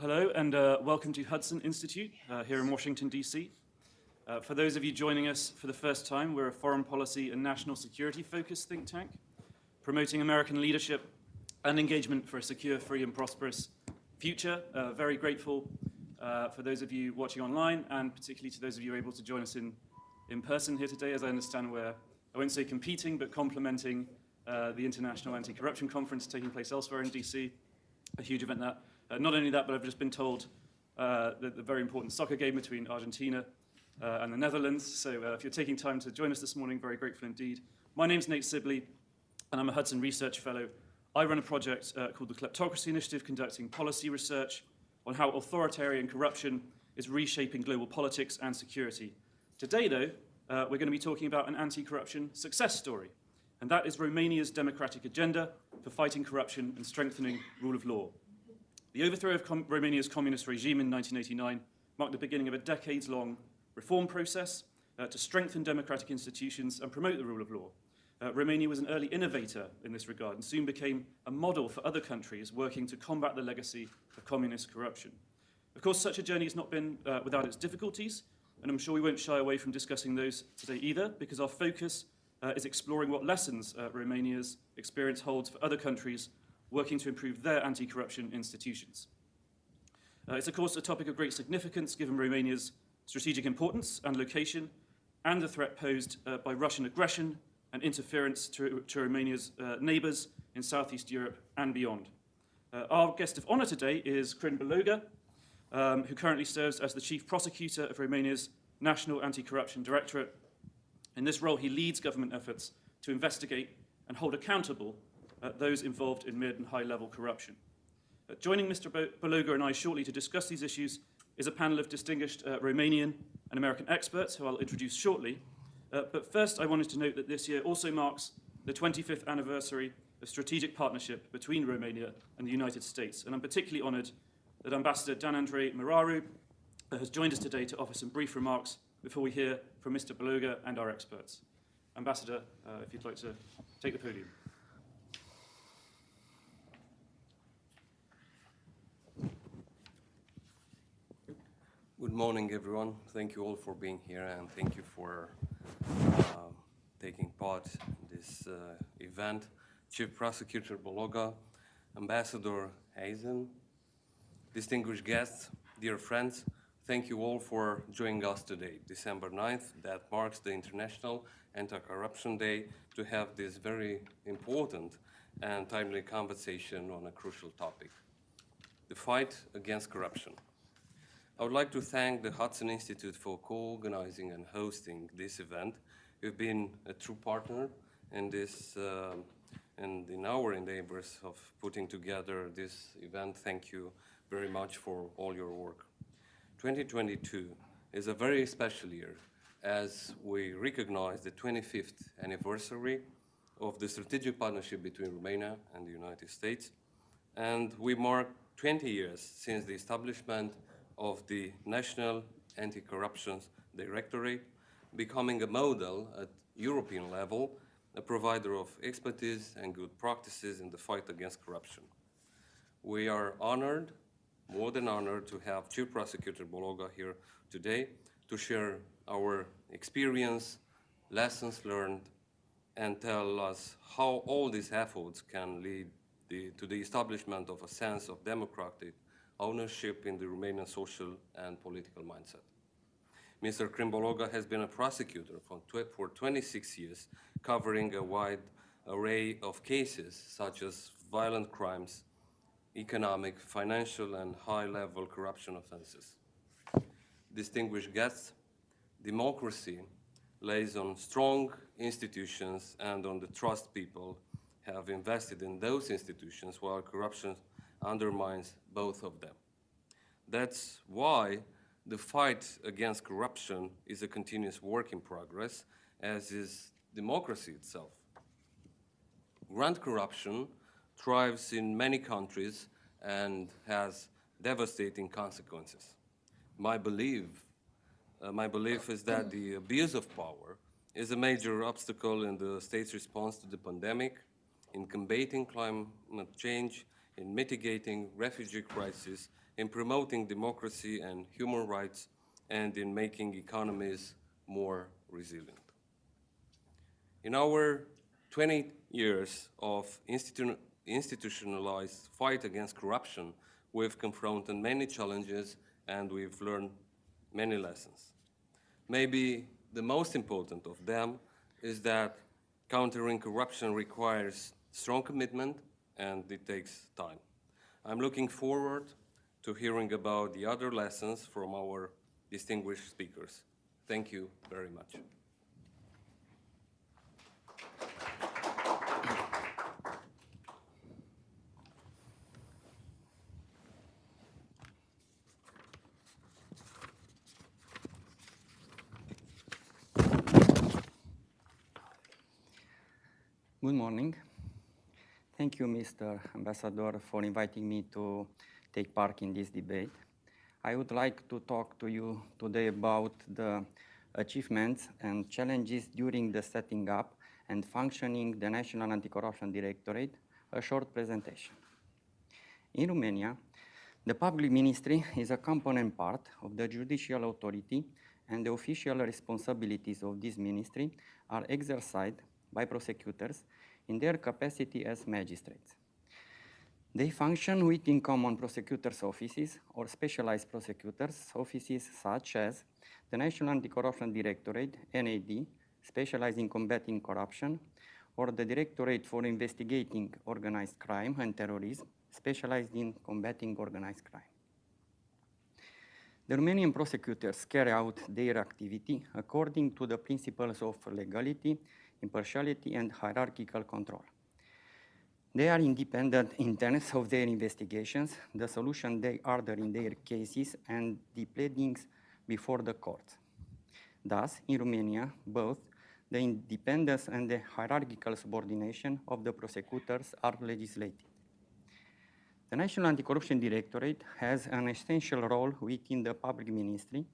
Hello and welcome to Hudson Institute here in Washington, D.C. For those of you joining us for the first time, we're a foreign policy and national security focused think tank, promoting American leadership and engagement for a secure, free and prosperous future. Very grateful for those of you watching online and particularly to those of you able to join us in person here today. As I understand, we're, I won't say competing, but complementing the International Anti-Corruption Conference taking place elsewhere in D.C., a huge event that. Not only that, but I've just been told the very important soccer game between Argentina and the Netherlands. So if you're taking time to join us this morning, very grateful indeed. My name's Nate Sibley, and I'm a Hudson Research Fellow. I run a project called the Kleptocracy Initiative, conducting policy research on how authoritarian corruption is reshaping global politics and security. Today, though, we're going to be talking about an anti-corruption success story, and that is Romania's democratic agenda for fighting corruption and strengthening rule of law. The overthrow of Romania's communist regime in 1989 marked the beginning of a decades-long reform process to strengthen democratic institutions and promote the rule of law. Romania was an early innovator in this regard and soon became a model for other countries working to combat the legacy of communist corruption. Of course, such a journey has not been without its difficulties, and I'm sure we won't shy away from discussing those today either, because our focus is exploring what lessons Romania's experience holds for other countries working to improve their anti-corruption institutions. It's, of course, a topic of great significance given Romania's strategic importance and location and the threat posed by Russian aggression and interference to Romania's neighbours in Southeast Europe and beyond. Our guest of honour today is Crin Bălăuga, who currently serves as the Chief Prosecutor of Romania's National Anti-Corruption Directorate. In this role, he leads government efforts to investigate and hold accountable those involved in mid and high-level corruption. Joining Mr. Bălăuga and I shortly to discuss these issues is a panel of distinguished Romanian and American experts who I'll introduce shortly. But first, I wanted to note that this year also marks the 25th anniversary of strategic partnership between Romania and the United States. And I'm particularly honoured that Ambassador Dan Andrei Măraru has joined us today to offer some brief remarks before we hear from Mr. Bălăuga and our experts. Ambassador, if you'd like to take the podium. Good morning, everyone. Thank you all for being here, and thank you for taking part in this event. Chief Prosecutor Bălăuga, Ambassador Hudson, distinguished guests, dear friends, thank you all for joining us today, December 9th, that marks the International Anti-Corruption Day, to have this very important and timely conversation on a crucial topic, the fight against corruption. I would like to thank the Hudson Institute for co-organizing and hosting this event. You've been a true partner in this and in our endeavors of putting together this event. Thank you very much for all your work. 2022 is a very special year as we recognize the 25th anniversary of the strategic partnership between Romania and the United States, and we mark 20 years since the establishment of the National Anti-Corruption Directorate, becoming a model at European level, a provider of expertise and good practices in the fight against corruption. We are honored, more than honored, to have Chief Prosecutor Bălăuga here today to share our experience, lessons learned, and tell us how all these efforts can lead to the establishment of a sense of democratic ownership in the Romanian social and political mindset. Mr. Crin Bălăuga has been a prosecutor for 26 years, covering a wide array of cases such as violent crimes, economic, financial, and high-level corruption offenses. Distinguished guests, democracy lays on strong institutions and on the trust people have invested in those institutions, while corruption undermines both of them. That's why the fight against corruption is a continuous work in progress, as is democracy itself. Grand corruption thrives in many countries and has devastating consequences. My belief is that the abuse of power is a major obstacle in the state's response to the pandemic, in combating climate change, in mitigating refugee crisis, in promoting democracy and human rights, and in making economies more resilient. In our 20 years of institutionalized fight against corruption, we've confronted many challenges and we've learned many lessons. Maybe the most important of them is that countering corruption requires strong commitment and it takes time. I'm looking forward to hearing about the other lessons from our distinguished speakers. Thank you very much. Good morning. Thank you, Mr. Ambassador, for inviting me to take part in this debate. I would like to talk to you today about the achievements and challenges during the setting up and functioning the National Anti-Corruption Directorate, a short presentation. In Romania, the public ministry is a component part of the judicial authority, and the official responsibilities of this ministry are exercised by prosecutors in their capacity as magistrates. They function within common prosecutors' offices or specialized prosecutors' offices such as the National Anti-Corruption Directorate, NAD, specialized in combating corruption, or the Directorate for Investigating Organized Crime and Terrorism, specialized in combating organized crime. The Romanian prosecutors carry out their activity according to the principles of legality, impartiality, and hierarchical control. They are independent in terms of their investigations, the solution they order in their cases, and the pleadings before the court. Thus, in Romania, both the independence and the hierarchical subordination of the prosecutors are legislated. The National Anti-Corruption Directorate has an essential role within the public ministry,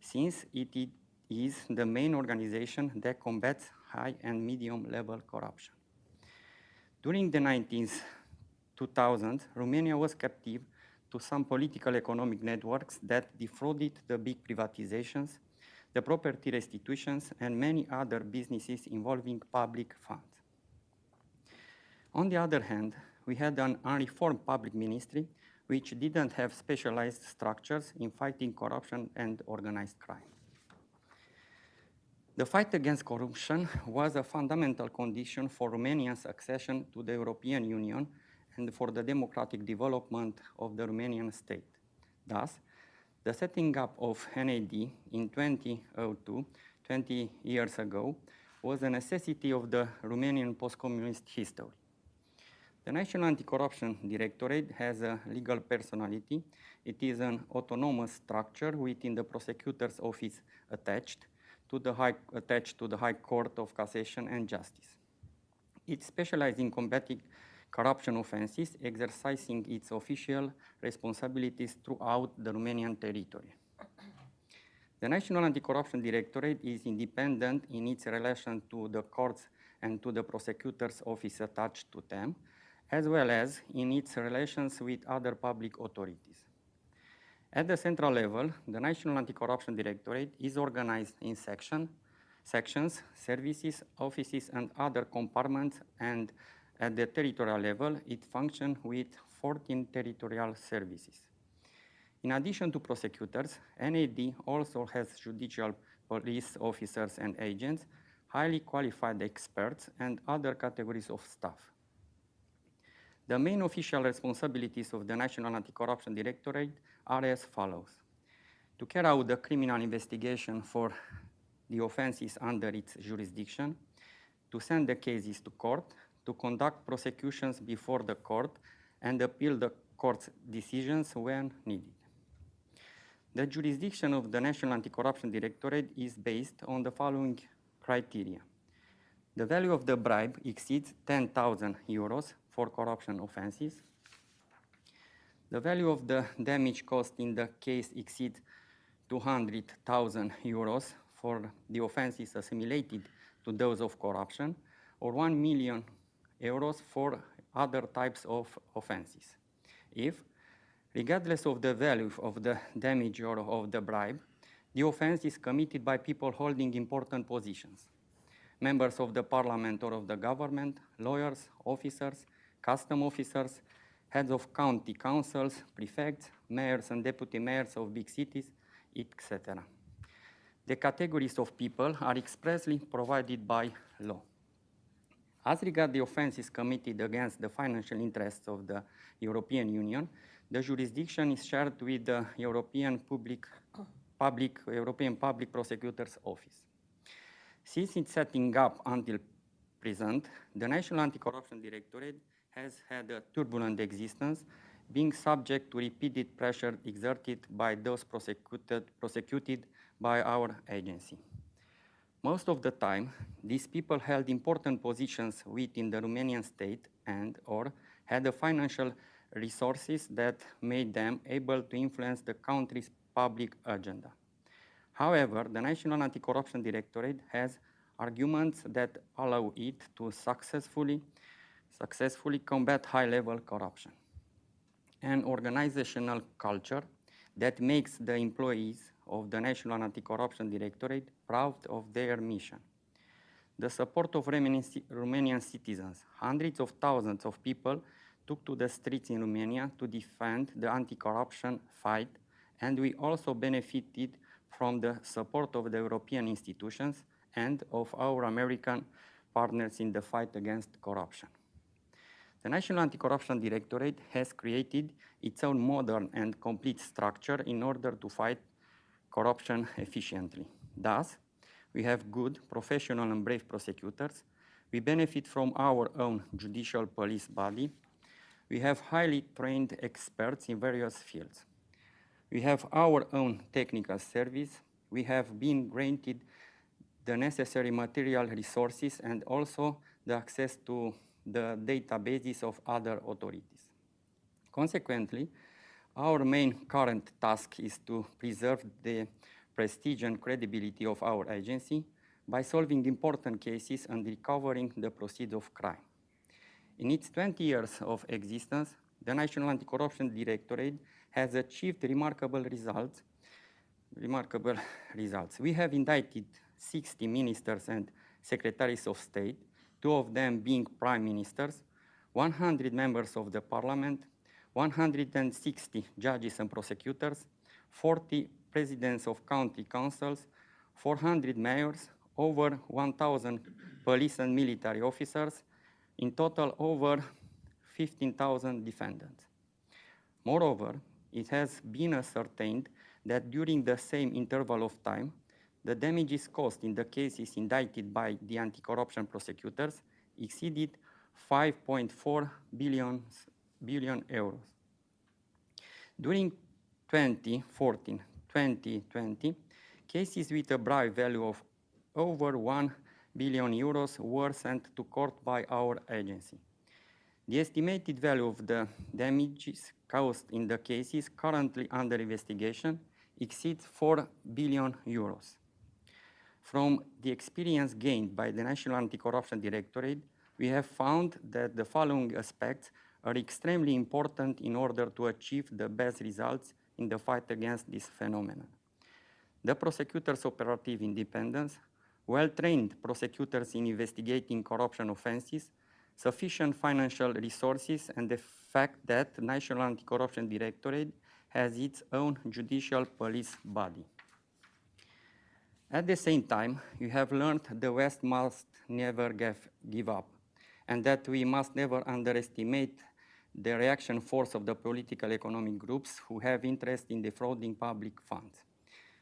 since it is the main organization that combats high and medium level corruption. During the 2000s, Romania was captive to some political economic networks that defrauded the big privatizations, the property restitutions, and many other businesses involving public funds. On the other hand, we had an unreformed public ministry which didn't have specialized structures in fighting corruption and organized crime. The fight against corruption was a fundamental condition for Romania's accession to the European Union and for the democratic development of the Romanian state. Thus, the setting up of NAD in 2002, 20 years ago, was a necessity of the Romanian post-communist history. The National Anti-Corruption Directorate has a legal personality. It is an autonomous structure within the prosecutor's office attached to the High Court of Cassation and Justice. It specializes in combating corruption offenses, exercising its official responsibilities throughout the Romanian territory. The National Anti-Corruption Directorate is independent in its relation to the courts and to the prosecutor's office attached to them, as well as in its relations with other public authorities. At the central level, the National Anti-Corruption Directorate is organized in sections, services, offices, and other compartments, and at the territorial level, it functions with 14 territorial services. In addition to prosecutors, NAD also has judicial police officers and agents, highly qualified experts, and other categories of staff. The main official responsibilities of the National Anti-Corruption Directorate are as follows: to carry out the criminal investigation for the offenses under its jurisdiction, to send the cases to court, to conduct prosecutions before the court, and appeal the court's decisions when needed. The jurisdiction of the National Anti-Corruption Directorate is based on the following criteria. The value of the bribe exceeds 10,000 euros for corruption offenses. The value of the damage caused in the case exceeds 200,000 euros for the offenses assimilated to those of corruption, or 1 million euros for other types of offenses. If, Regardless of the value of the damage or of the bribe, the offense is committed by people holding important positions. Members of the parliament or of the government, lawyers, officers, custom officers, heads of county councils, prefects, mayors and deputy mayors of big cities, etc. The categories of people are expressly provided by law. As regards the offenses committed against the financial interests of the European Union, the jurisdiction is shared with the European Public Prosecutor's Office. Since its setting up until present, the National Anti-Corruption Directorate has had a turbulent existence, being subject to repeated pressure exerted by those prosecuted by our agency. Most of the time, these people held important positions within the Romanian state and or had the financial resources that made them able to influence the country's public agenda. However, the National Anti-Corruption Directorate has arguments that allow it to successfully combat high-level corruption. An organizational culture that makes the employees of the National Anti-Corruption Directorate proud of their mission. The support of Romanian citizens, hundreds of thousands of people took to the streets in Romania to defend the anti-corruption fight, and we also benefited from the support of the European institutions and of our American partners in the fight against corruption. The National Anti-Corruption Directorate has created its own modern and complete structure in order to fight corruption efficiently. Thus, we have good, professional and brave prosecutors. We benefit from our own judicial police body. We have highly trained experts in various fields. We have our own technical service. We have been granted the necessary material resources and also the access to the databases of other authorities. Consequently, our main current task is to preserve the prestige and credibility of our agency by solving important cases and recovering the proceeds of crime. In its 20 years of existence, the National Anti-Corruption Directorate has achieved remarkable results. We have indicted 60 ministers and secretaries of state, 2 of them being prime ministers, 100 members of the parliament, 160 judges and prosecutors, 40 presidents of county councils, 400 mayors, over 1,000 police and military officers, in total over 15,000 defendants. Moreover, it has been ascertained that during the same interval of time, the damages caused in the cases indicted by the anti-corruption prosecutors exceeded 5.4 billion euros. During 2014-2020, cases with a bribe value of over 1 billion euros were sent to court by our agency. The estimated value of the damages caused in the cases currently under investigation exceeds 4 billion euros. From the experience gained by the National Anti-Corruption Directorate, we have found that the following aspects are extremely important in order to achieve the best results in the fight against this phenomenon. The prosecutor's operative independence, well-trained prosecutors in investigating corruption offenses, sufficient financial resources, and the fact that the National Anti-Corruption Directorate has its own judicial police body. At the same time, you have learned the West must never give up, and that we must never underestimate the reaction force of the political economic groups who have interest in defrauding public funds.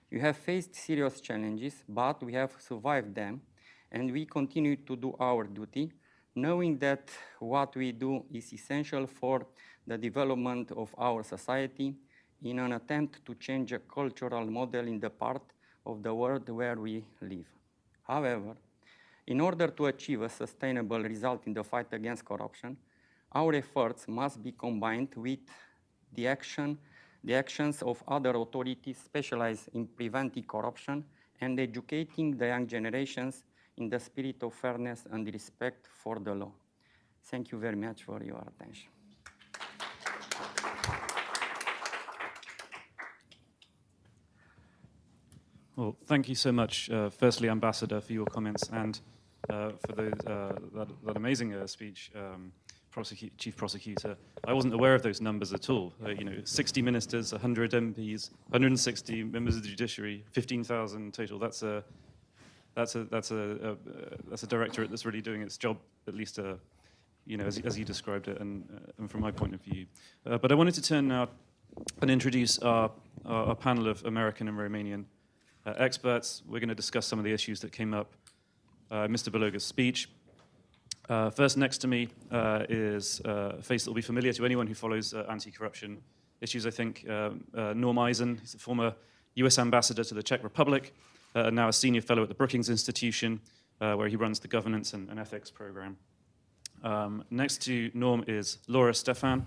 You have faced serious challenges, but we have survived them, and we continue to do our duty, knowing that what we do is essential for the development of our society in an attempt to change a cultural model in the part of the world where we live. However, in order to achieve a sustainable result in the fight against corruption, our efforts must be combined with the actions of other authorities specialized in preventing corruption and educating the young generations in the spirit of fairness and respect for the law. Thank you very much for your attention. Well, thank you so much, firstly, Ambassador, for your comments and for that amazing speech, Chief Prosecutor. I wasn't aware of those numbers at all. 60 ministers, 100 MPs, 160 members of the judiciary, 15,000 total. That's a directorate that's really doing its job, at least, as you described it, and from my point of view. But I wanted to turn now and introduce our panel of American and Romanian experts. We're going to discuss some of the issues that came up in Mr. Beloga's speech. First, next to me is a face that will be familiar to anyone who follows anti-corruption issues, I think. Norm Eisen, he's a former US ambassador to the Czech Republic, and now a senior fellow at the Brookings Institution, where he runs the governance and ethics program. Next to Norm is Laura Stefan.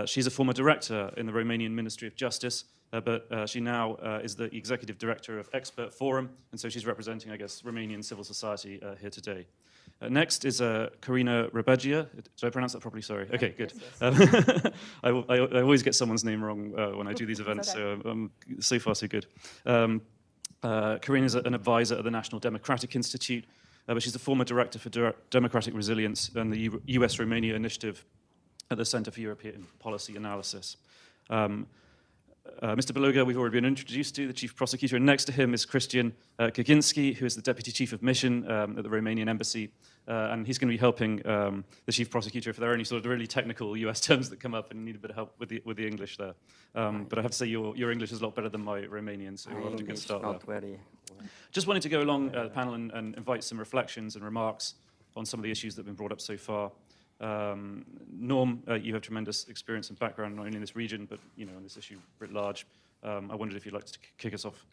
She's a former director in the Romanian Ministry of Justice, but she now is the executive director of Expert Forum, and so she's representing, I guess, Romanian civil society here today. Next is Karina Rebagia. Did I pronounce that properly? Sorry. Okay, good. Yes. I always get someone's name wrong when I do these events, so so far so good. Karina is an advisor at the National Democratic Institute, but she's the former director for Democratic Resilience and the US-Romania Initiative at the Center for European Policy Analysis. Mr. Beloga, we've already been introduced to, the Chief Prosecutor, and next to him is Christian Kaczynski, who is the Deputy Chief of Mission at the Romanian Embassy, and he's going to be helping the Chief Prosecutor if there are any sort of really technical US terms that come up and you need a bit of help with the English there. But I have to say your English is a lot better than my Romanian, so we'll have to get started there. Just wanted to go along the panel and invite some reflections and remarks on some of the issues that have been brought up so far. Norm, you have tremendous experience and background not only in this region, but on this issue writ large. I wondered if you'd like to kick us off.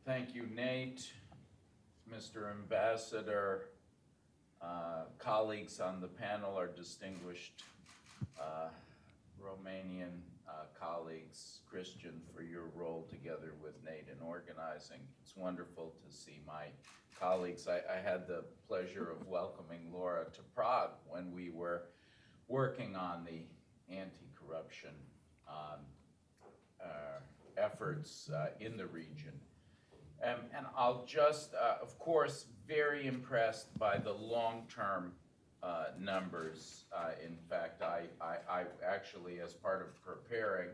Thank you, Nate, Mr. Ambassador, colleagues on the panel, our distinguished Romanian colleagues, Christian, for your role together with Nate in organizing. It's wonderful to see my colleagues. I had the pleasure of welcoming Laura to Prague when we were working on the anti-corruption efforts in the region. And I'll just, of course, very impressed by the long-term numbers. In fact, I actually, as part of preparing,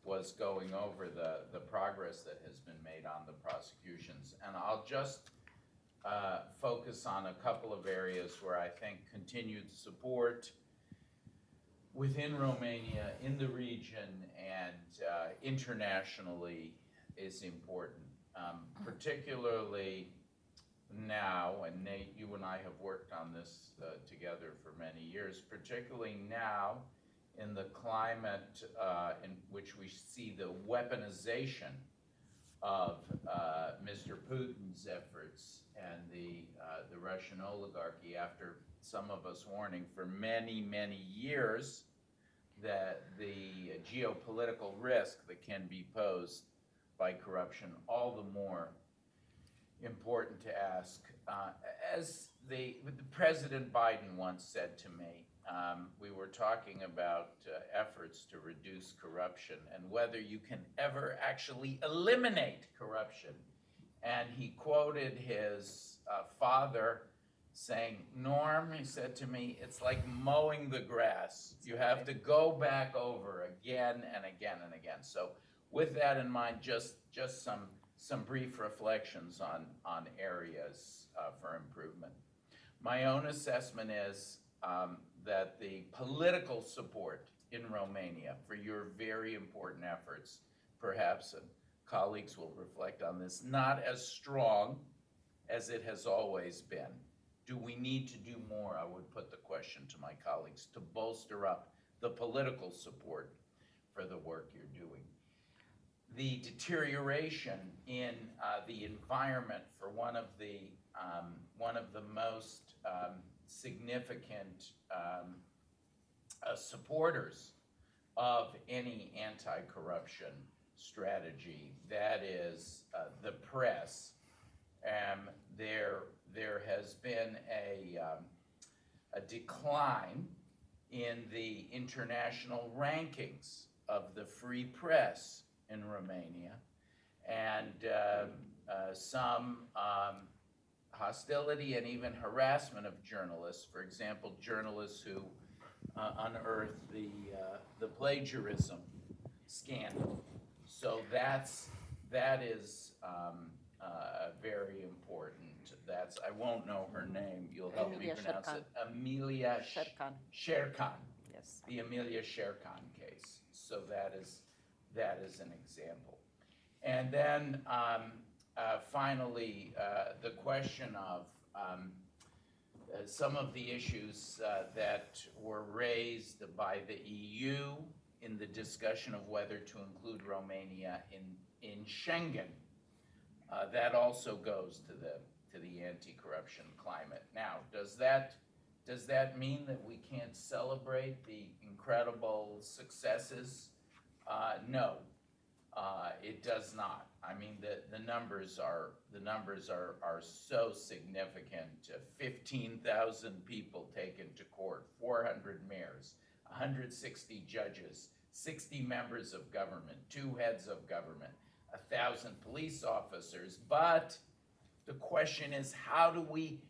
was going over the progress that has been made on the prosecutions. And I'll just focus on a couple of areas where I think continued support within Romania, in the region, and internationally is important. Particularly now, and Nate, you and I have worked on this together for many years, particularly now in the climate in which we see the weaponization of Mr. Putin's efforts and the Russian oligarchy, after some of us warning for many, many years that the geopolitical risk that can be posed by corruption, all the more important to ask. As the President Biden once said to me, we were talking about efforts to reduce corruption and whether you can ever actually eliminate corruption. And he quoted his father saying, "Norm," he said to me, "it's like mowing the grass. You have to go back over again and again and again." So with that in mind, just some brief reflections on areas for improvement. My own assessment is that the political support in Romania for your very important efforts, perhaps, and colleagues will reflect on this, not as strong as it has always been. Do we need to do more? I would put the question to my colleagues, to bolster up the political support for the work you're doing. The deterioration in the environment for one of the most significant supporters of any anti-corruption strategy, that is the press. There has been a decline in the international rankings of the free press in Romania. and some hostility and even harassment of journalists. For example, journalists who unearthed the plagiarism scandal. So that is very important. I won't know her name. You'll help me Emilia pronounce Sherkan. it. Amelia Sherkan. Sherkan. Yes. The Amelia Sherkan case. So that is an example. And then finally, the question of some of the issues that were raised by the EU in the discussion of whether to include Romania in Schengen. That also goes to the anti-corruption climate. Now, does that mean that we can't celebrate the incredible successes? No, it does not. I mean, the numbers are so significant. 15,000 people taken to court, 400 mayors, 160 judges, 60 members of government, 2 heads of government, 1,000 police officers. But the question is, how do we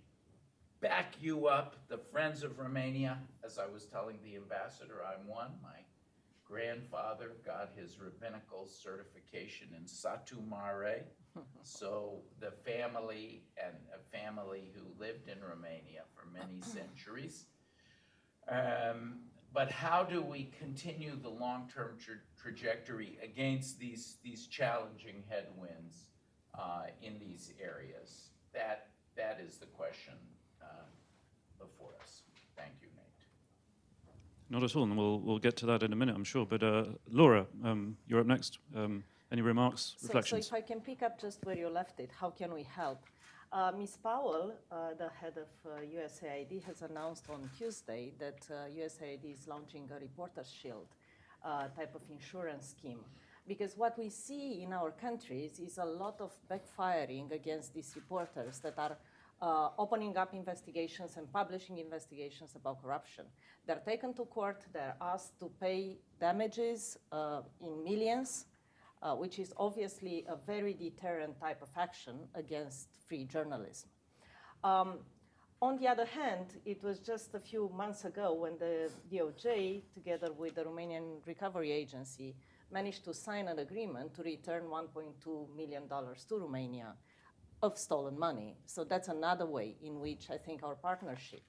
back you up, the Friends of Romania? As I was telling the ambassador, I'm one. My grandfather got his rabbinical certification in Satu Mare. So the family, and a family who lived in Romania for many centuries. But how do we continue the long-term trajectory against these challenging headwinds in these areas? That is the question before us. Thank you, Nate. Not at all, and we'll get to that in a minute, I'm sure. But Laura, you're up next. Any remarks, reflections? So if I can pick up just where you left it, how can we help? Ms. Powell, the head of USAID, has announced on Tuesday that USAID is launching a reporter's shield type of insurance scheme. Because what we see in our countries is a lot of backfiring against these reporters that are opening up investigations and publishing investigations about corruption. They're taken to court, they're asked to pay damages in millions, which is obviously a very deterrent type of action against free journalism. On the other hand, it was just a few months ago when the DOJ, together with the Romanian Recovery Agency, managed to sign an agreement to return $1.2 million to Romania of stolen money. So that's another way in which I think our partnership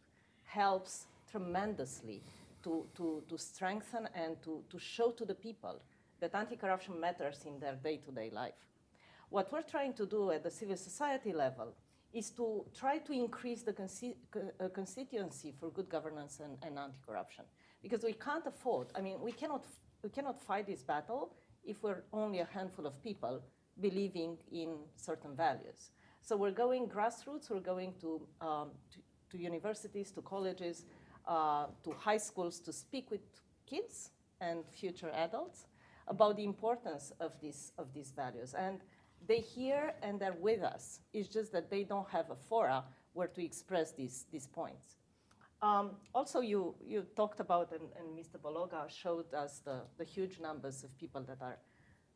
helps tremendously to strengthen and to show to the people that anti-corruption matters in their day-to-day life. What we're trying to do at the civil society level is to try to increase the constituency for good governance and anti-corruption. Because we can't afford, I mean, we cannot fight this battle if we're only a handful of people believing in certain values. So we're going grassroots, we're going to universities, to colleges, to high schools to speak with kids and future adults about the importance of these values. And they hear and they're with us. It's just that they don't have a fora where to express these points. Also, you talked about, and Mr. Bologa showed us the huge numbers of people that are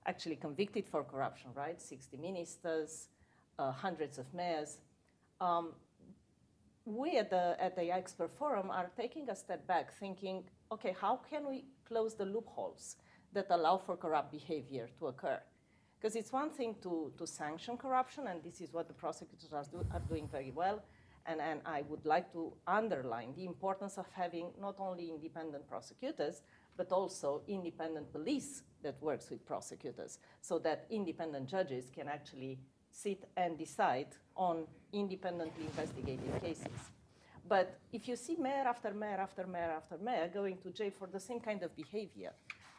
actually convicted for corruption, right? 60 ministers, hundreds of mayors. We at the Expert Forum are taking a step back, thinking, okay, how can we close the loopholes that allow for corrupt behavior to occur? Because it's one thing to sanction corruption, and this is what the prosecutors are doing very well. And I would like to underline the importance of having not only independent prosecutors, but also independent police that works with prosecutors, so that independent judges can actually sit and decide on independently investigated cases. But if you see mayor after mayor after mayor after mayor going to jail for the same kind of behavior,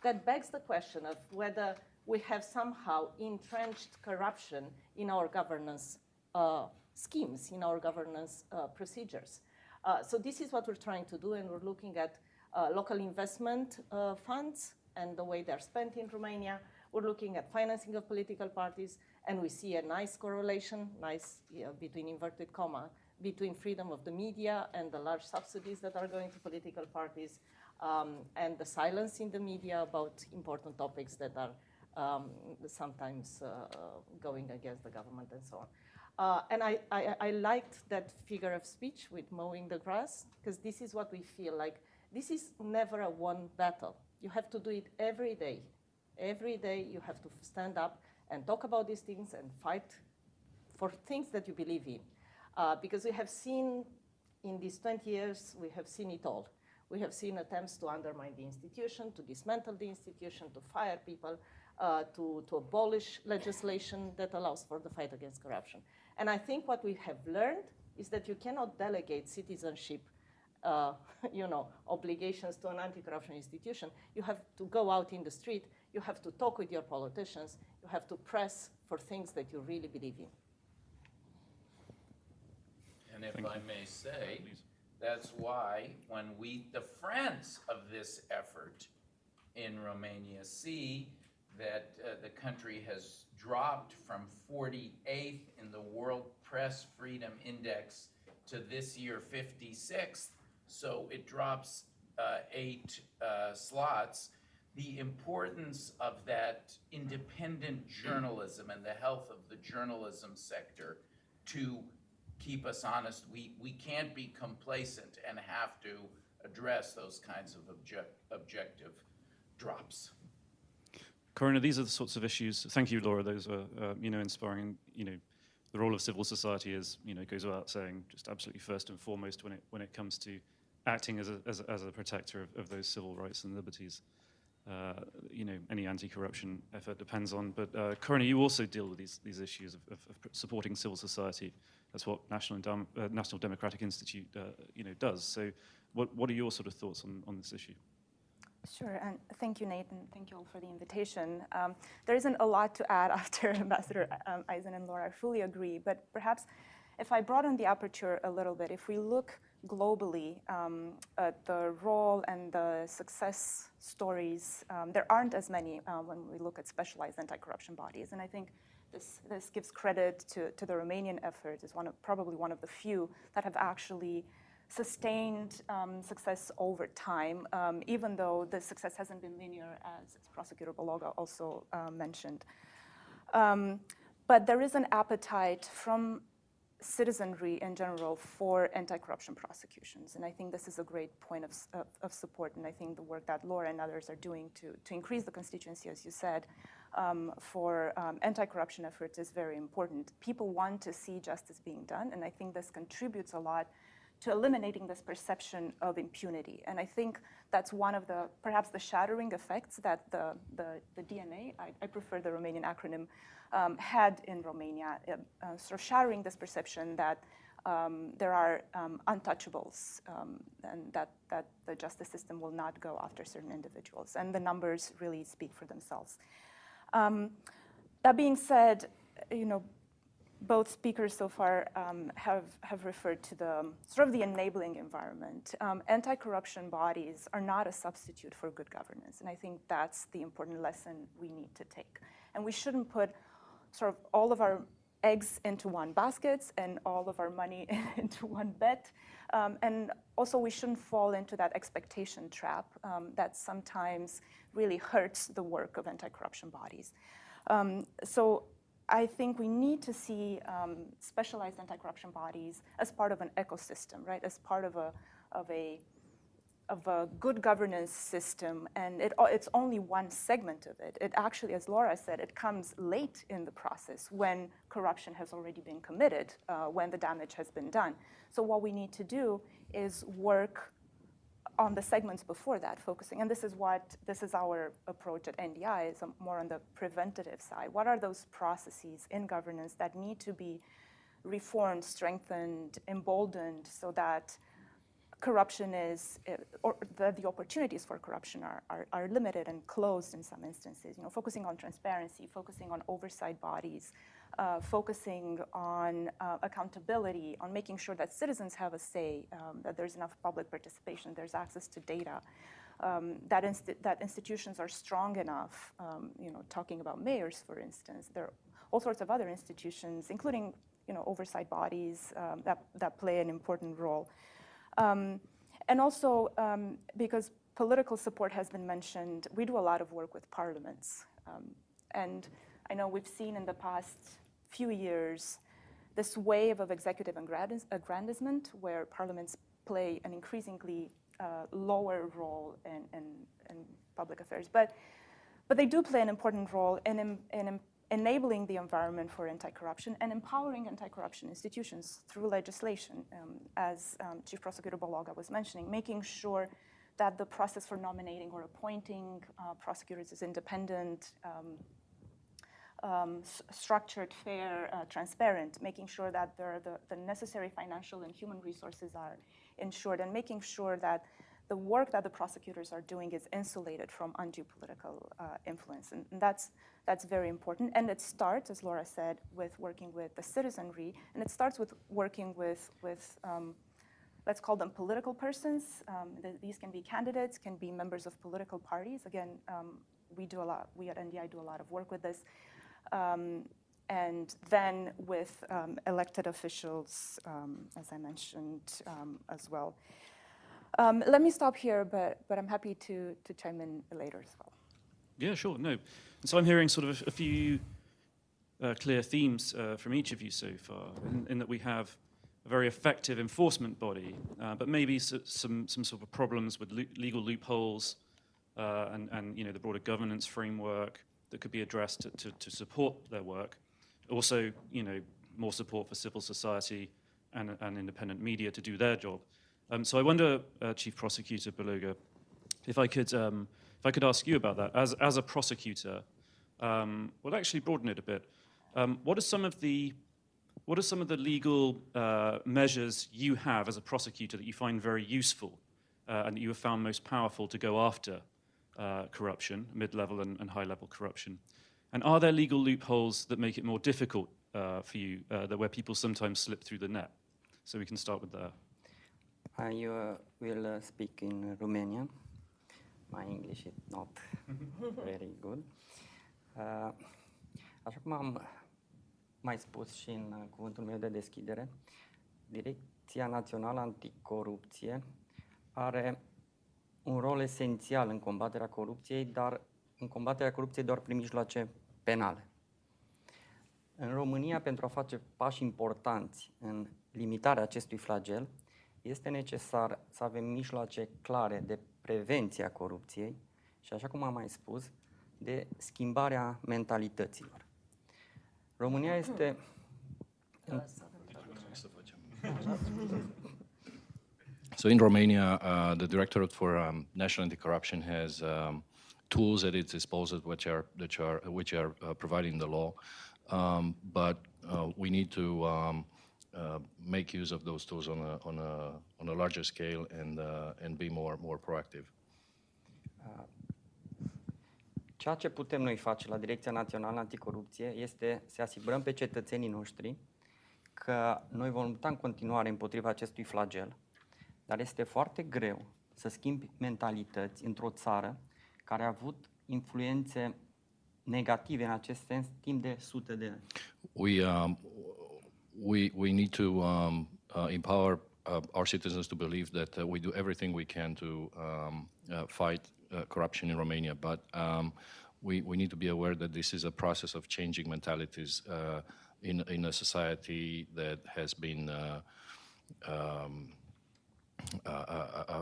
that begs the question of whether we have somehow entrenched corruption in our governance schemes, in our governance procedures. So this is what we're trying to do, and we're looking at local investment funds and the way they're spent in Romania. We're looking at financing of political parties, and we see a nice correlation, between inverted comma, between freedom of the media and the large subsidies that are going to political parties, and the silence in the media about important topics that are sometimes going against the government and so on. And I liked that figure of speech with mowing the grass, because this is what we feel like. This is never a one battle. You have to do it every day. Every day you have to stand up and talk about these things and fight for things that you believe in. Because we have seen in these 20 years, we have seen it all. We have seen attempts to undermine the institution, to dismantle the institution, to fire people, to abolish legislation that allows for the fight against corruption. And I think what we have learned is that you cannot delegate citizenship obligations to an anti-corruption institution. You have to go out in the street, you have to talk with your politicians, you have to press for things that you really believe in. And if I may say, that's why when we, the friends of this effort in Romania, see that the country has dropped from 48th in the World Press Freedom Index to this year 56th, so it drops 8 slots. The importance of that independent journalism and the health of the journalism sector to keep us honest. We can't be complacent and have to address those kinds of objective drops. Corona, these are the sorts of issues. Thank you, Laura. Those are, inspiring. The role of civil society is, goes without saying, just absolutely first and foremost when it comes to acting as a protector of those civil rights and liberties. Any anti-corruption effort depends on. But Corona, you also deal with these issues of supporting civil society. That's what National Democratic Institute, does. So, what are your sort of thoughts on this issue? Sure, and thank you, Nathan. Thank you all for the invitation. There isn't a lot to add after Ambassador Eisen and Laura. I fully agree, but perhaps if I broaden the aperture a little bit, if we look globally at the role and the success stories, there aren't as many when we look at specialized anti-corruption bodies, and I think this gives credit to the Romanian effort as probably one of the few that have actually sustained success over time, even though the success hasn't been linear, as Prosecutor Bologa also mentioned. But there is an appetite from citizenry in general for anti-corruption prosecutions, and I think this is a great point of support, and I think the work that Laura and others are doing to increase the constituency, as you said, for anti-corruption efforts is very important. People want to see justice being done, and I think this contributes a lot to eliminating this perception of impunity. And I think that's one of the, perhaps the shattering effects that the DNA, I prefer the Romanian acronym, had in Romania, sort of shattering this perception that there are untouchables and that the justice system will not go after certain individuals. And the numbers really speak for themselves. That being said, both speakers so far have referred to the sort of the enabling environment. Anti-corruption bodies are not a substitute for good governance, and I think that's the important lesson we need to take. And we shouldn't put sort of all of our eggs into one basket and all of our money into one bet. And also we shouldn't fall into that expectation trap that sometimes really hurts the work of anti-corruption bodies. So I think we need to see specialized anti-corruption bodies as part of an ecosystem, right? As part of a good governance system, and it's only one segment of it. It actually, as Laura said, it comes late in the process when corruption has already been committed, when the damage has been done. So what we need to do is work on the segments before that, focusing, and this is our approach at NDI, is more on the preventative side. What are those processes in governance that need to be reformed, strengthened, emboldened, so that corruption is, or the opportunities for corruption are limited and closed in some instances, focusing on transparency, focusing on oversight bodies, focusing on accountability, on making sure that citizens have a say, that there's enough public participation, there's access to data, that institutions are strong enough, talking about mayors, for instance. There are all sorts of other institutions, including oversight bodies that play an important role. And also, because political support has been mentioned, we do a lot of work with parliaments. And I know we've seen in the past few years this wave of executive aggrandizement where parliaments play an increasingly lower role in public affairs. But they do play an important role in enabling the environment for anti-corruption and empowering anti-corruption institutions through legislation, as Chief Prosecutor Bologa was mentioning, making sure that the process for nominating or appointing prosecutors is independent, structured, fair, transparent, making sure that the necessary financial and human resources are ensured, and making sure that the work that the prosecutors are doing is insulated from undue political influence. And that's very important. And it starts, as Laura said, with working with the citizenry, and it starts with working with let's call them political persons. These can be candidates, can be members of political parties. Again, we at NDI do a lot of work with this. And then with elected officials, as I mentioned as well. Let me stop here, but I'm happy to chime in later as well. Yeah, sure. No. And so I'm hearing sort of a few clear themes from each of you so far, in that we have a very effective enforcement body, but maybe some sort of problems with legal loopholes and the broader governance framework that could be addressed to support their work. Also, more support for civil society and independent media to do their job. So I wonder, Chief Prosecutor Bologa, if I could ask you about that. As a prosecutor, we'll actually broaden it a bit. What are some of the legal measures you have as a prosecutor that you find very useful and that you have found most powerful to go after corruption, mid-level and high-level corruption? And are there legal loopholes that make it more difficult for you, where people sometimes slip through the net? So we can start with that. I will speak in Romanian. My English is not very good. Așa cum am mai spus și în cuvântul meu de deschidere, Direcția Națională Anticorupție are un rol esențial în combaterea corupției, dar în combaterea corupției doar prin mijloace penale. În România, pentru a face pași importanți în limitarea acestui flagel, este necesar să avem mijloace clare de prevenție a corupției și, așa cum am mai spus, de schimbarea mentalităților. România este... So in Romania, the Directorate for National Anti-Corruption has tools at its disposal which are provided in the law, but we need to make use of those tools on a larger scale and be more proactive. Ceea ce putem noi face la Direcția Națională Anticorupție este să asigurăm pe cetățenii noștri că noi vom lupta în continuare împotriva acestui flagel, dar este foarte greu să schimbi mentalități într-o țară care a avut influențe negative în acest sens timp de sute de ani. We need to empower our citizens to believe that we do everything we can to fight corruption in Romania, but we need to be aware that this is a process of changing mentalities in a society that has been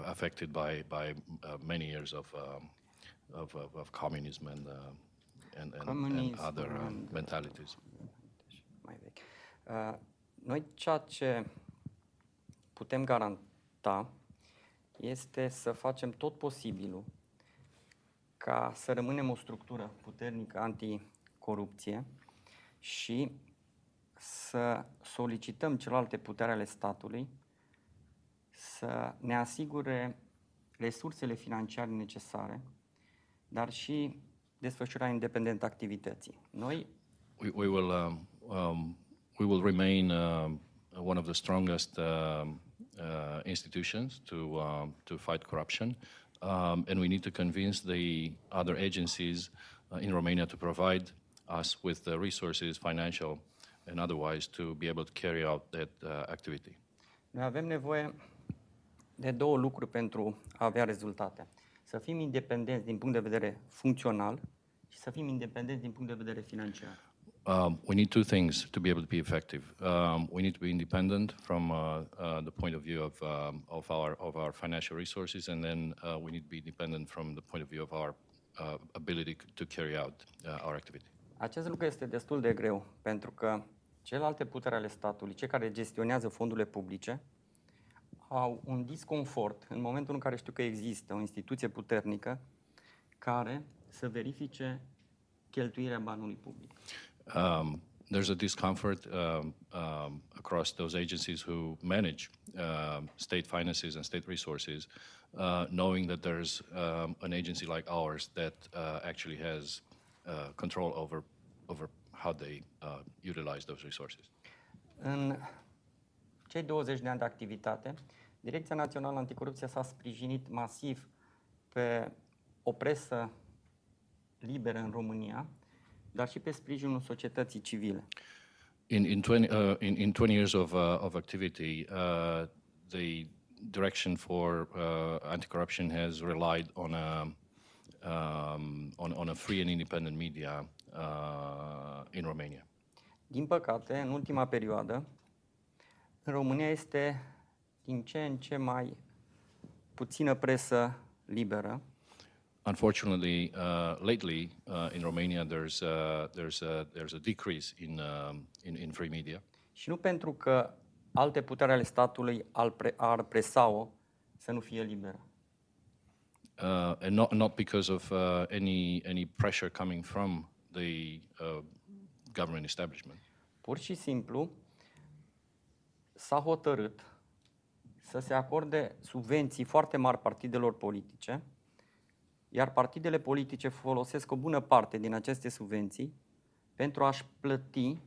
affected by many years of communism and other mentalities. Mai vechi. Noi ceea ce putem garanta este să facem tot posibilul ca să rămânem o structură puternică anticorupție și să solicităm celelalte puteri ale statului să ne asigure resursele financiare necesare, dar și desfășurarea independentă a activității. Noi we will remain one of the strongest institutions to fight corruption, and we need to convince the other agencies in Romania to provide us with the resources, financial and otherwise, to be able to carry out that activity. Noi avem nevoie de două lucruri pentru a avea rezultate. Să fim independenți din punct de vedere funcțional și și să fim independenți din punct de vedere financiar. We need two things to be able to be effective. We need to be independent from the point of view of our financial resources, and then we need to be independent from the point of view of our ability to carry out our activity. Acest lucru este destul de greu, pentru că celelalte puteri ale statului, cei care gestionează fondurile publice, au un disconfort în momentul în care știu că există o instituție puternică care să verifice cheltuirea banului public. There's a discomfort across those agencies who manage state finances and state resources, knowing that there's an agency like ours that actually has control over how they utilize those resources. În cei 20 de ani de activitate, Direcția Națională Anticorupție s-a sprijinit masiv pe o presă liberă în România, dar și pe sprijinul societății civile. In 20 years of activity, the Direction for Anti-Corruption has relied on a free and independent media in Romania. Din păcate, în ultima perioadă, în România este din ce în ce mai puțină presă liberă. Unfortunately, lately in Romania, there's a decrease in free media. Și nu pentru că alte puteri ale statului ar presa-o să nu fie liberă. And not because of any pressure coming from the government establishment. Pur și simplu s-a hotărât să se acorde subvenții foarte mari partidelor politice, iar partidele politice folosesc o bună parte din aceste subvenții pentru a-și plăti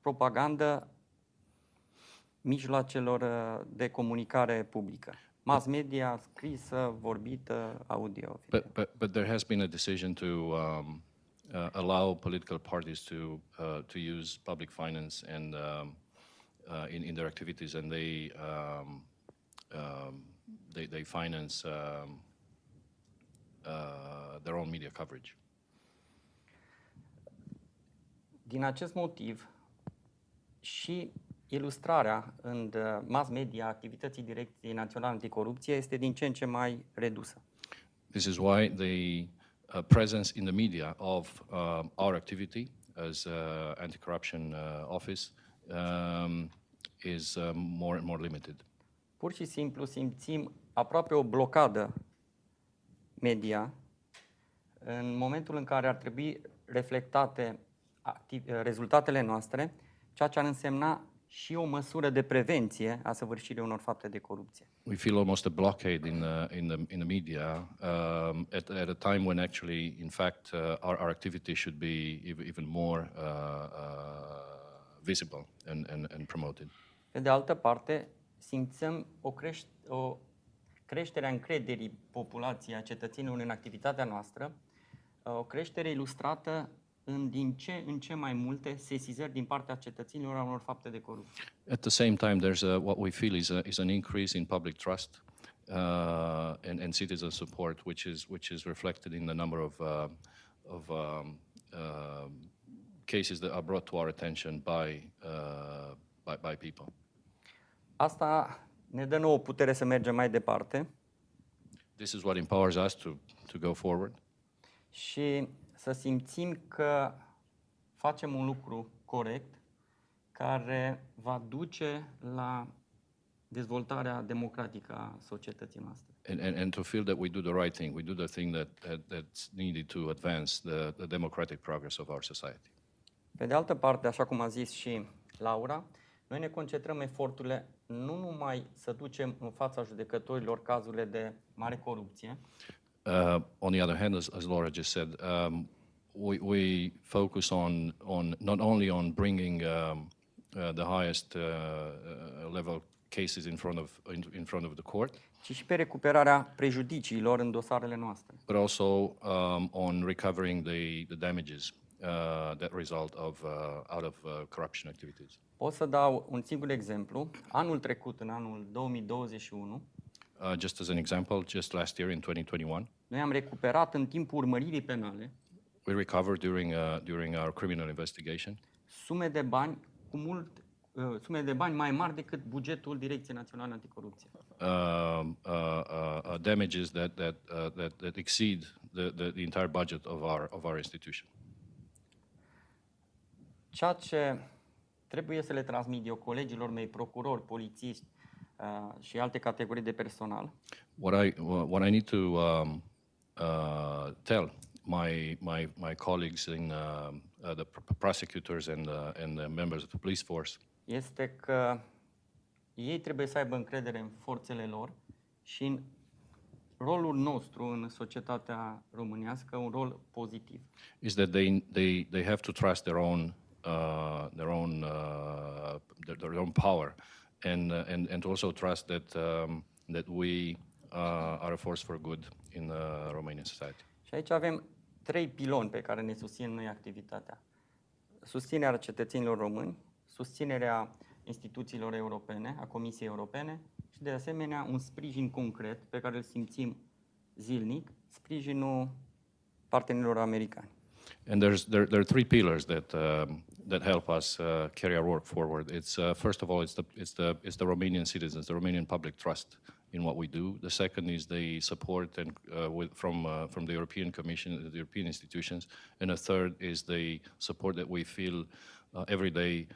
propaganda mijloacelor de comunicare publică. Mass media, scrisă, vorbită, audio. But there has been a decision to allow political parties to use public finance and in their activities, and they finance their own media coverage. Din acest motiv și ilustrarea în mass media activității Direcției Naționale Anticorupție este din ce în ce mai redusă. This is why the presence in the media of our activity as anti-corruption office is more and more limited. Pur și simplu simțim aproape o blocadă media în momentul în care ar trebui reflectate rezultatele noastre, ceea ce ar însemna și o măsură de prevenție a săvârșirii unor fapte de corupție. We feel almost a blockade in the media at a time when actually, in fact, our activity should be even more visible and promoted. Pe de altă parte, simțim o creștere a încrederii populației, a cetățenilor în activitatea noastră, o creștere ilustrată din ce în ce mai multe sesizări din partea cetățenilor a unor fapte de corupție. At the same time, there's what we feel is an increase in public trust and citizen support, which is reflected in the number of cases that are brought to our attention by people. Asta ne dă nouă putere să mergem mai departe. This is what empowers us to go forward. Și să simțim că facem un lucru corect care va duce la dezvoltarea democratică a societății noastre. And to feel that we do the right thing, we do the thing that's needed to advance the democratic progress of our society. Pe de altă parte, așa cum a zis și Laura, noi ne concentrăm eforturile nu numai să ducem în fața judecătorilor cazurile de mare corupție. On the other hand, as Laura just said, we focus on not only on bringing the highest level cases in front of the court, ci și pe recuperarea prejudiciilor în dosarele noastre. but also on recovering the damages that result out of corruption activities. Pot să dau un singur exemplu. Anul trecut, în anul 2021, Just as an example, just last year in 2021, noi am recuperat în timpul urmăririi penale we recovered during our criminal investigation. Sume de bani sume de bani mai mari decât bugetul Direcției Naționale Anticorupție. Damages that exceed the entire budget of our institution. Ceea ce trebuie să le transmit eu colegilor mei, procurori, polițiști și alte categorii de personal, What I need to tell my colleagues in the prosecutors and the members of the police force este că ei trebuie să aibă încredere în forțele lor și în rolul nostru în societatea românească, un rol pozitiv. is that they have to trust their own power and also trust that we are a force for good in the Romanian society. Și aici avem 3 piloni pe care ne susțin noi activitatea. Susținerea cetățenilor români, susținerea instituțiilor europene, a Comisiei Europene și de asemenea un sprijin concret pe care îl simțim zilnic, sprijinul partenerilor americani. And there are 3 pillars that help us carry our work forward. It's first of all, it's the Romanian citizens, the Romanian public trust in what we do. The second is the support and from the European Commission, the European institutions, and the third is the support that we feel every day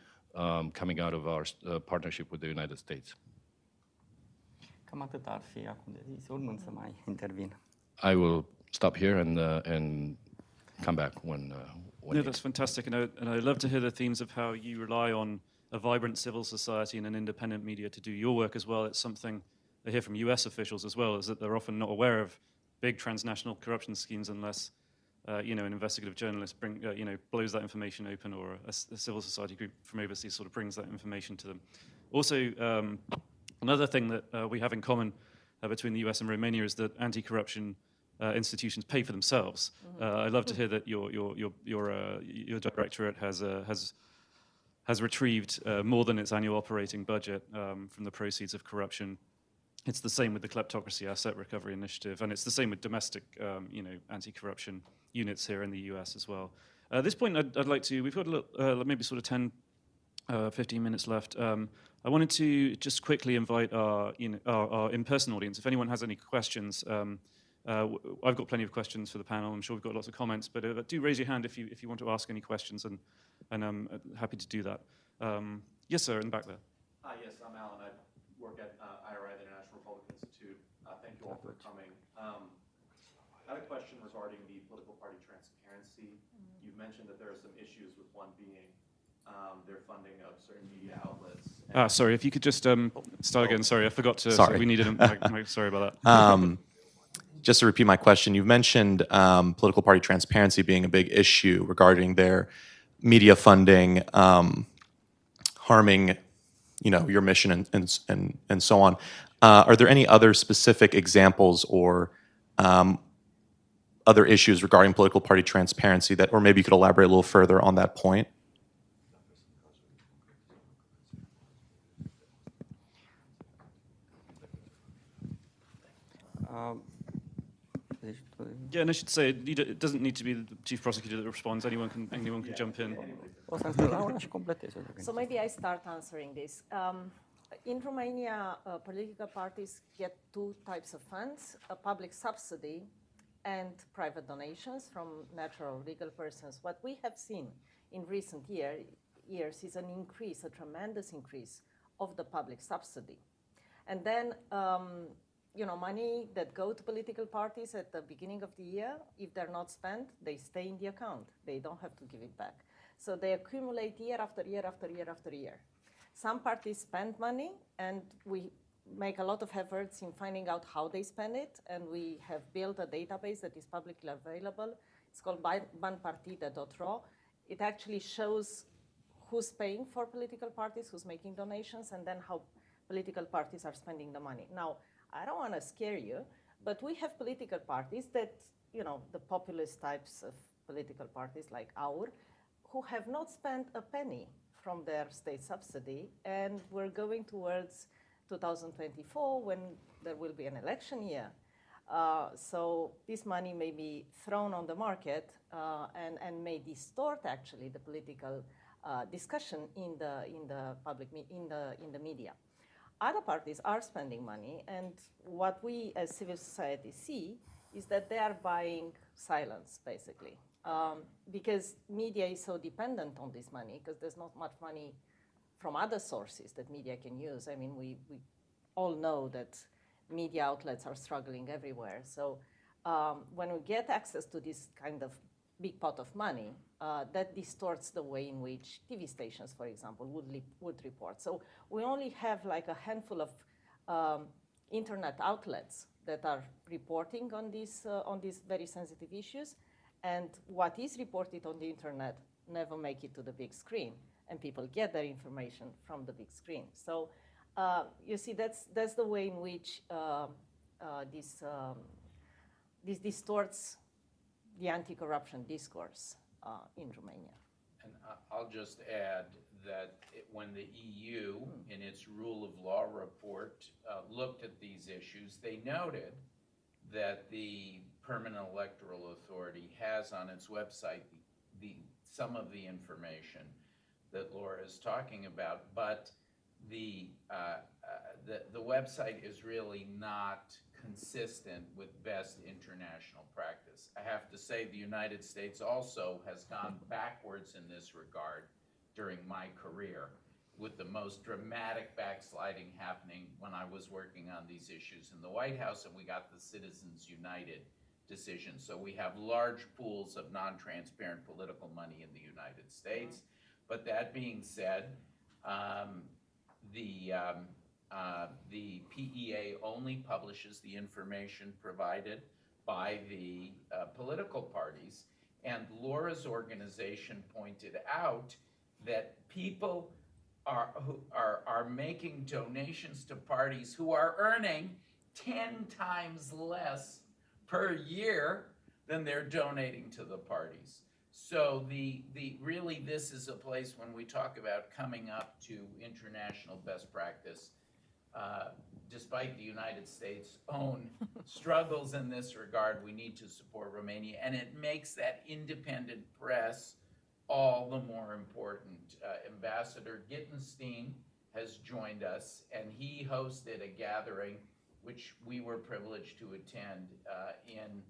coming out of our partnership with the United States. Cam atât ar fi acum de zis, urmând să mai intervin. I will stop here and come back when No, needed. that's fantastic, and I love to hear the themes of how you rely on a vibrant civil society and an independent media to do your work as well. It's something I hear from US officials as well, is that they're often not aware of big transnational corruption schemes unless an investigative journalist blows that information open, or a civil society group from overseas sort of brings that information to them. Also, another thing that we have in common between the US and Romania is that anti-corruption institutions pay for themselves. I love to hear that your directorate has retrieved more than its annual operating budget from the proceeds of corruption. It's the same with the Kleptocracy Asset Recovery Initiative, and it's the same with domestic, anti-corruption units here in the US as well. At this point, I'd like to, we've got maybe sort of 10, 15 minutes left. I wanted to just quickly invite our in-person audience. If anyone has any questions, I've got plenty of questions for the panel. I'm sure we've got lots of comments, but do raise your hand if you want to ask any questions, and I'm happy to do that. Yes, sir, in the back there. Hi, yes, I'm Alan. I work at IRI, the International Republic Institute. Thank you all for coming. I had a question regarding the political party transparency. You've mentioned that there are some issues with one being their funding of certain media outlets. Sorry, if you could just start again. Sorry, I forgot to. Sorry. We needed a sorry about that. Just to repeat my question, you've mentioned political party transparency being a big issue regarding their media funding, harming, your mission and so on. Are there any other specific examples or other issues regarding political party transparency or maybe you could elaborate a little further on that point? Yeah, and I should say it doesn't need to be the chief prosecutor that responds. Anyone can jump in. O să stau la una și completez. So maybe I start answering this. In Romania, political parties get 2 types of funds: a public subsidy and private donations from natural legal persons. What we have seen in recent years is an increase, a tremendous increase of the public subsidy. And then, money that go to political parties at the beginning of the year, if they're not spent, they stay in the account. They don't have to give it back. So they accumulate year after year after year after year. Some parties spend money, and we make a lot of efforts in finding out how they spend it, and we have built a database that is publicly available. It's called banpartide.ro. It actually shows who's paying for political parties, who's making donations, and then how political parties are spending the money. Now, I don't want to scare you, but we have political parties that, the populist types of political parties like our, who have not spent a penny from their state subsidy, and we're going towards 2024 when there will be an election year. So this money may be thrown on the market and may distort actually the political discussion in the public in the media. Other parties are spending money, and what we as civil society see is that they are buying silence, basically, because media is so dependent on this money, because there's not much money from other sources that media can use. I mean, we all know that media outlets are struggling everywhere. So when we get access to this kind of big pot of money, that distorts the way in which TV stations, for example, would report. So we only have like a handful of internet outlets that are reporting on these very sensitive issues, and what is reported on the internet never make it to the big screen, and people get their information from the big screen. So you see, that's the way in which this distorts the anti-corruption discourse in Romania. And I'll just add that when the EU, in its rule of law report, looked at these issues, they noted that the Permanent Electoral Authority has on its website some of the information that Laura is talking about, but the website is really not consistent with best international practice. I have to say the United States also has gone backwards in this regard during my career, with the most dramatic backsliding happening when I was working on these issues in the White House, and we got the Citizens United decision. So we have large pools of non-transparent political money in the United States. But that being said, the PEA only publishes the information provided by the political parties. And Laura's organization pointed out that people are making donations to parties who are earning 10 times less per year than they're donating to the parties. So really this is a place when we talk about coming up to international best practice, despite the United States' own struggles in this regard, we need to support Romania, and it makes that independent press all the more important. Ambassador Gittenstein has joined us, and he hosted a gathering which we were privileged to attend in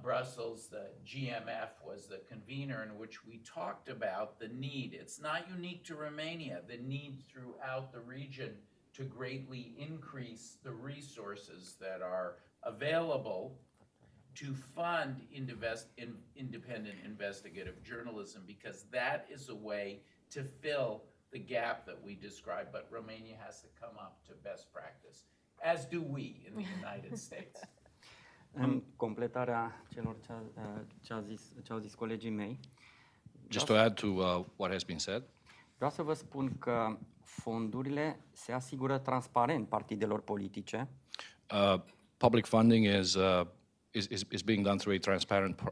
Brussels. The GMF was the convener, in which we talked about the need. It's not unique to Romania, the need throughout the region to greatly increase the resources that are available to fund independent investigative journalism, because that is a way to fill the gap that we described. But Romania has to come up to best practice, as do we in the United States. În completarea celor ce au zis colegii mei, Just to add to what has been said, vreau să vă spun că fondurile se asigură transparent partidelor politice. public funding is being done through a transparent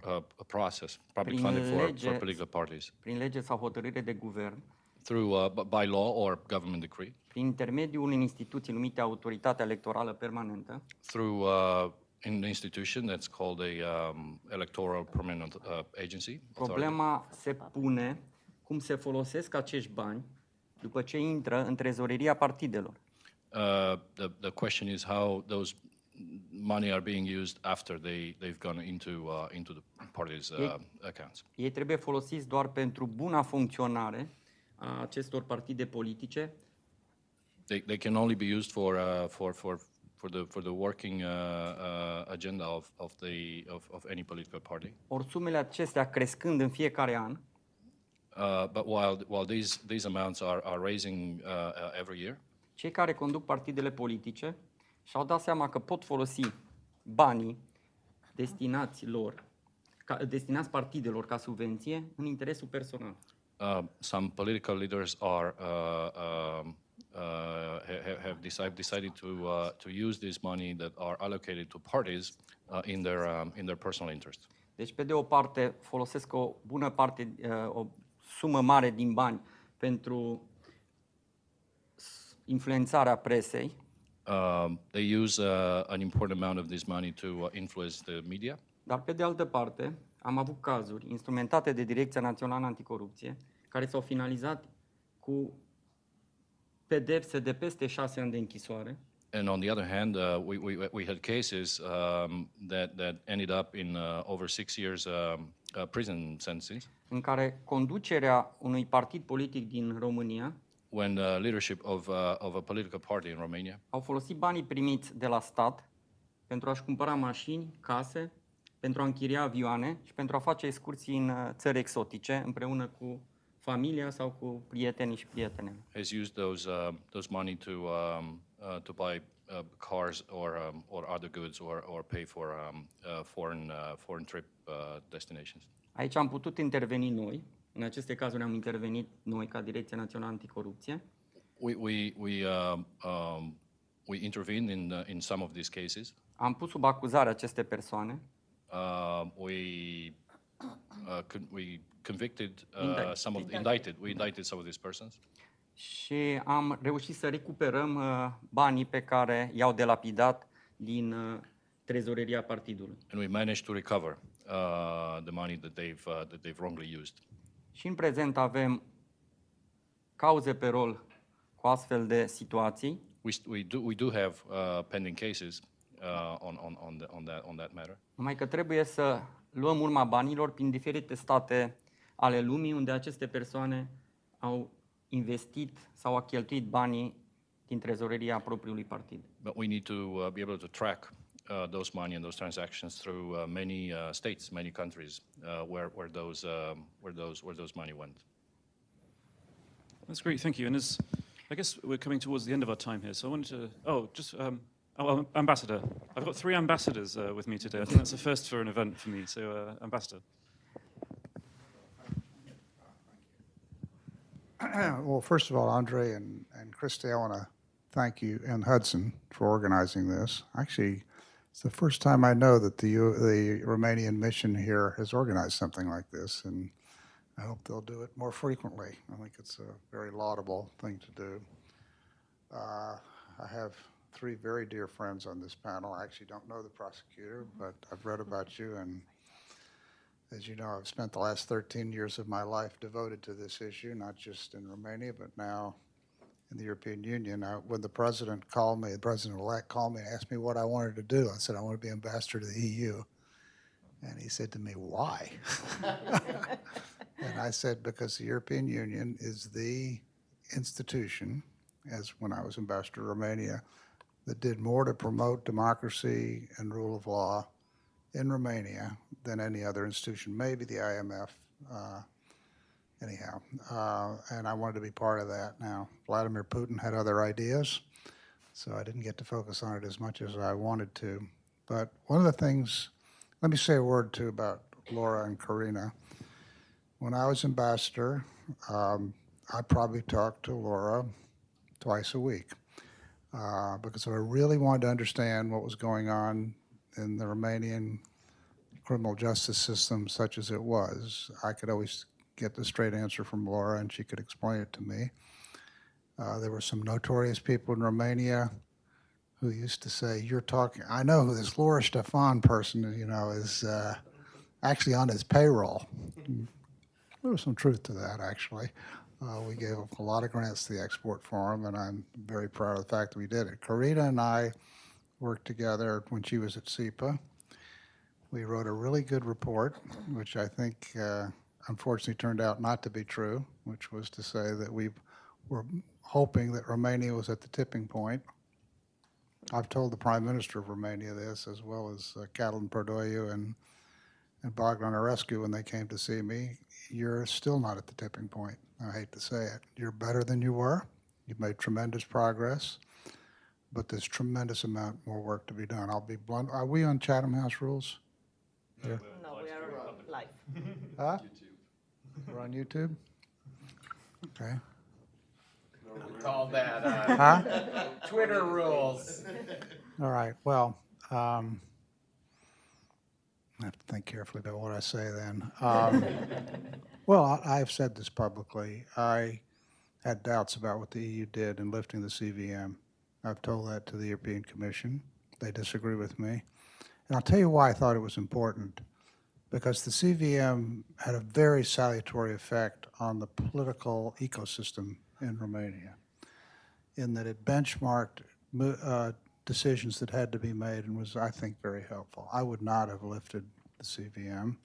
process. Public funding for political parties. Prin lege sau hotărâre de guvern. Through by law or government decree. Prin intermediul unei instituții numite Autoritatea Electorală Permanentă. Through an institution that's called a electoral permanent agency. Problema se pune cum se folosesc acești bani după ce intră în trezoreria partidelor. The question is how those money are being used after they've gone into the parties' accounts. Ei trebuie folosiți doar pentru buna funcționare a acestor partide politice. They can only be used for the working agenda of any political party. Or sumele acestea crescând în fiecare an. But while these amounts are raising every year, cei care conduc partidele politice și-au dat seama că pot folosi banii destinați partidelor ca subvenție în interesul personal. Some political leaders have decided to use this money that are allocated to parties in their personal interest. Deci, pe de o parte, folosesc o bună parte, o sumă mare din bani pentru influențarea presei. They use an important amount of this money to influence the media. Dar pe de altă parte, am avut cazuri instrumentate de Direcția Națională Anticorupție, care s-au finalizat cu pedepse de peste 6 ani de închisoare, And on the other hand, we had cases that ended up in over 6 years prison sentences în care conducerea unui partid politic din România when the leadership of a political party in Romania au folosit banii primiți de la stat pentru a-și cumpăra mașini, case, pentru a închiria avioane și pentru a face excursii în țări exotice împreună cu familia sau cu prietenii și prietenele. has used those money to buy cars or other goods or pay for foreign trip destinations. Aici am putut interveni noi, în aceste cazuri am intervenit noi ca Direcția Națională Anticorupție, We intervened in some of these cases. am pus sub acuzare aceste persoane, We convicted we indicted some of these persons, și am reușit să recuperăm banii pe care i-au delapidat din trezoreria partidului. and we managed to recover the money that they've wrongly used. Și în prezent avem cauze pe rol cu astfel de situații, We do have pending cases on that matter. numai că trebuie să luăm urma banilor prin diferite state ale lumii unde aceste persoane au investit sau au cheltuit banii din trezoreria propriului partid. But we need to be able to track those money and those transactions through many states, many countries where those money went. That's great, thank you. And I guess we're coming towards the end of our time here, so I wanted to, Ambassador. I've got 3 ambassadors with me today. I think that's a first for an event for me, so Ambassador. Well, first of all, Andre and Christy, I want to thank you and Hudson for organizing this. Actually, it's the first time I know that the Romanian mission here has organized something like this, and I hope they'll do it more frequently. I think it's a very laudable thing to do. I have 3 very dear friends on this panel. I actually don't know the prosecutor, but I've read about you, and as you know, I've spent the last 13 years of my life devoted to this issue, not just in Romania, but now in the European Union. When the president-elect called me and asked me what I wanted to do, I said, I want to be ambassador to the EU. And he said to me, why? And I said, because the European Union is the institution, as when I was ambassador to Romania, that did more to promote democracy and rule of law in Romania than any other institution, maybe the IMF, anyhow. And I wanted to be part of that. Now, Vladimir Putin had other ideas, so I didn't get to focus on it as much as I wanted to. But one of the things, let me say a word too about Laura and Karina. When I was ambassador, I probably talked to Laura twice a week because I really wanted to understand what was going on in the Romanian criminal justice system, such as it was. I could always get the straight answer from Laura, and she could explain it to me. There were some notorious people in Romania who used to say, "You're talking." I know who this Laura Stefan person, is actually on his payroll. There was some truth to that, actually. We gave a lot of grants to the Export Forum, and I'm very proud of the fact that we did it. Karina and I worked together when she was at SEPA. We wrote a really good report, which I think unfortunately turned out not to be true, which was to say that we were hoping that Romania was at the tipping point. I've told the Prime Minister of Romania this, as well as Catalin Părdoiu and Bogdan Orescu when they came to see me. You're still not at the tipping point. I hate to say it. You're better than you were. You've made tremendous progress, but there's tremendous amount more work to be done. I'll be blunt. Are we on Chatham House rules? No, we are live. Huh? We're on YouTube? Okay. We call that Twitter rules. All right. Well, I have to think carefully about what I say then. Well, I've said this publicly. I had doubts about what the EU did in lifting the CVM, I've told that to the European Commission. They disagree with me. And I'll tell you why I thought it was important. Because the CVM had a very salutary effect on the political ecosystem in Romania, in that it benchmarked decisions that had to be made and was, I think, very helpful. I would not have lifted the CVM.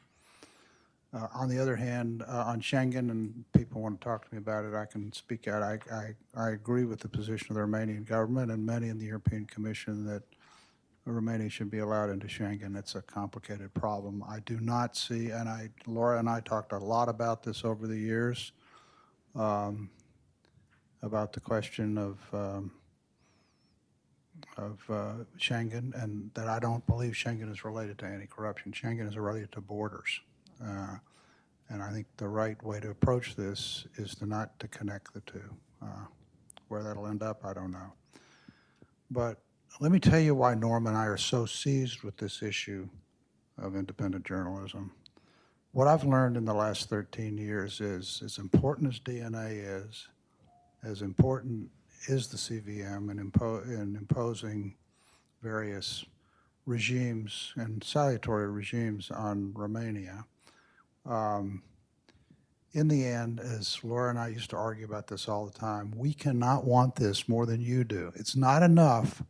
On the other hand, on Schengen, and people want to talk to me about it, I can speak out. I agree with the position of the Romanian government and many in the European Commission that Romania should be allowed into Schengen. It's a complicated problem. I do not see, and Laura and I talked a lot about this over the years, about the question of Schengen, and that I don't believe Schengen is related to anti-corruption. Schengen is related to borders. And I think the right way to approach this is not to connect the two. Where that'll end up, I don't know. But let me tell you why Norm and I are so seized with this issue of independent journalism. What I've learned in the last 13 years is, as important as DNA is, as important is the CVM in imposing various regimes and salutary regimes on Romania. In the end, as Laura and I used to argue about this all the time, we cannot want this more than you do. It's not enough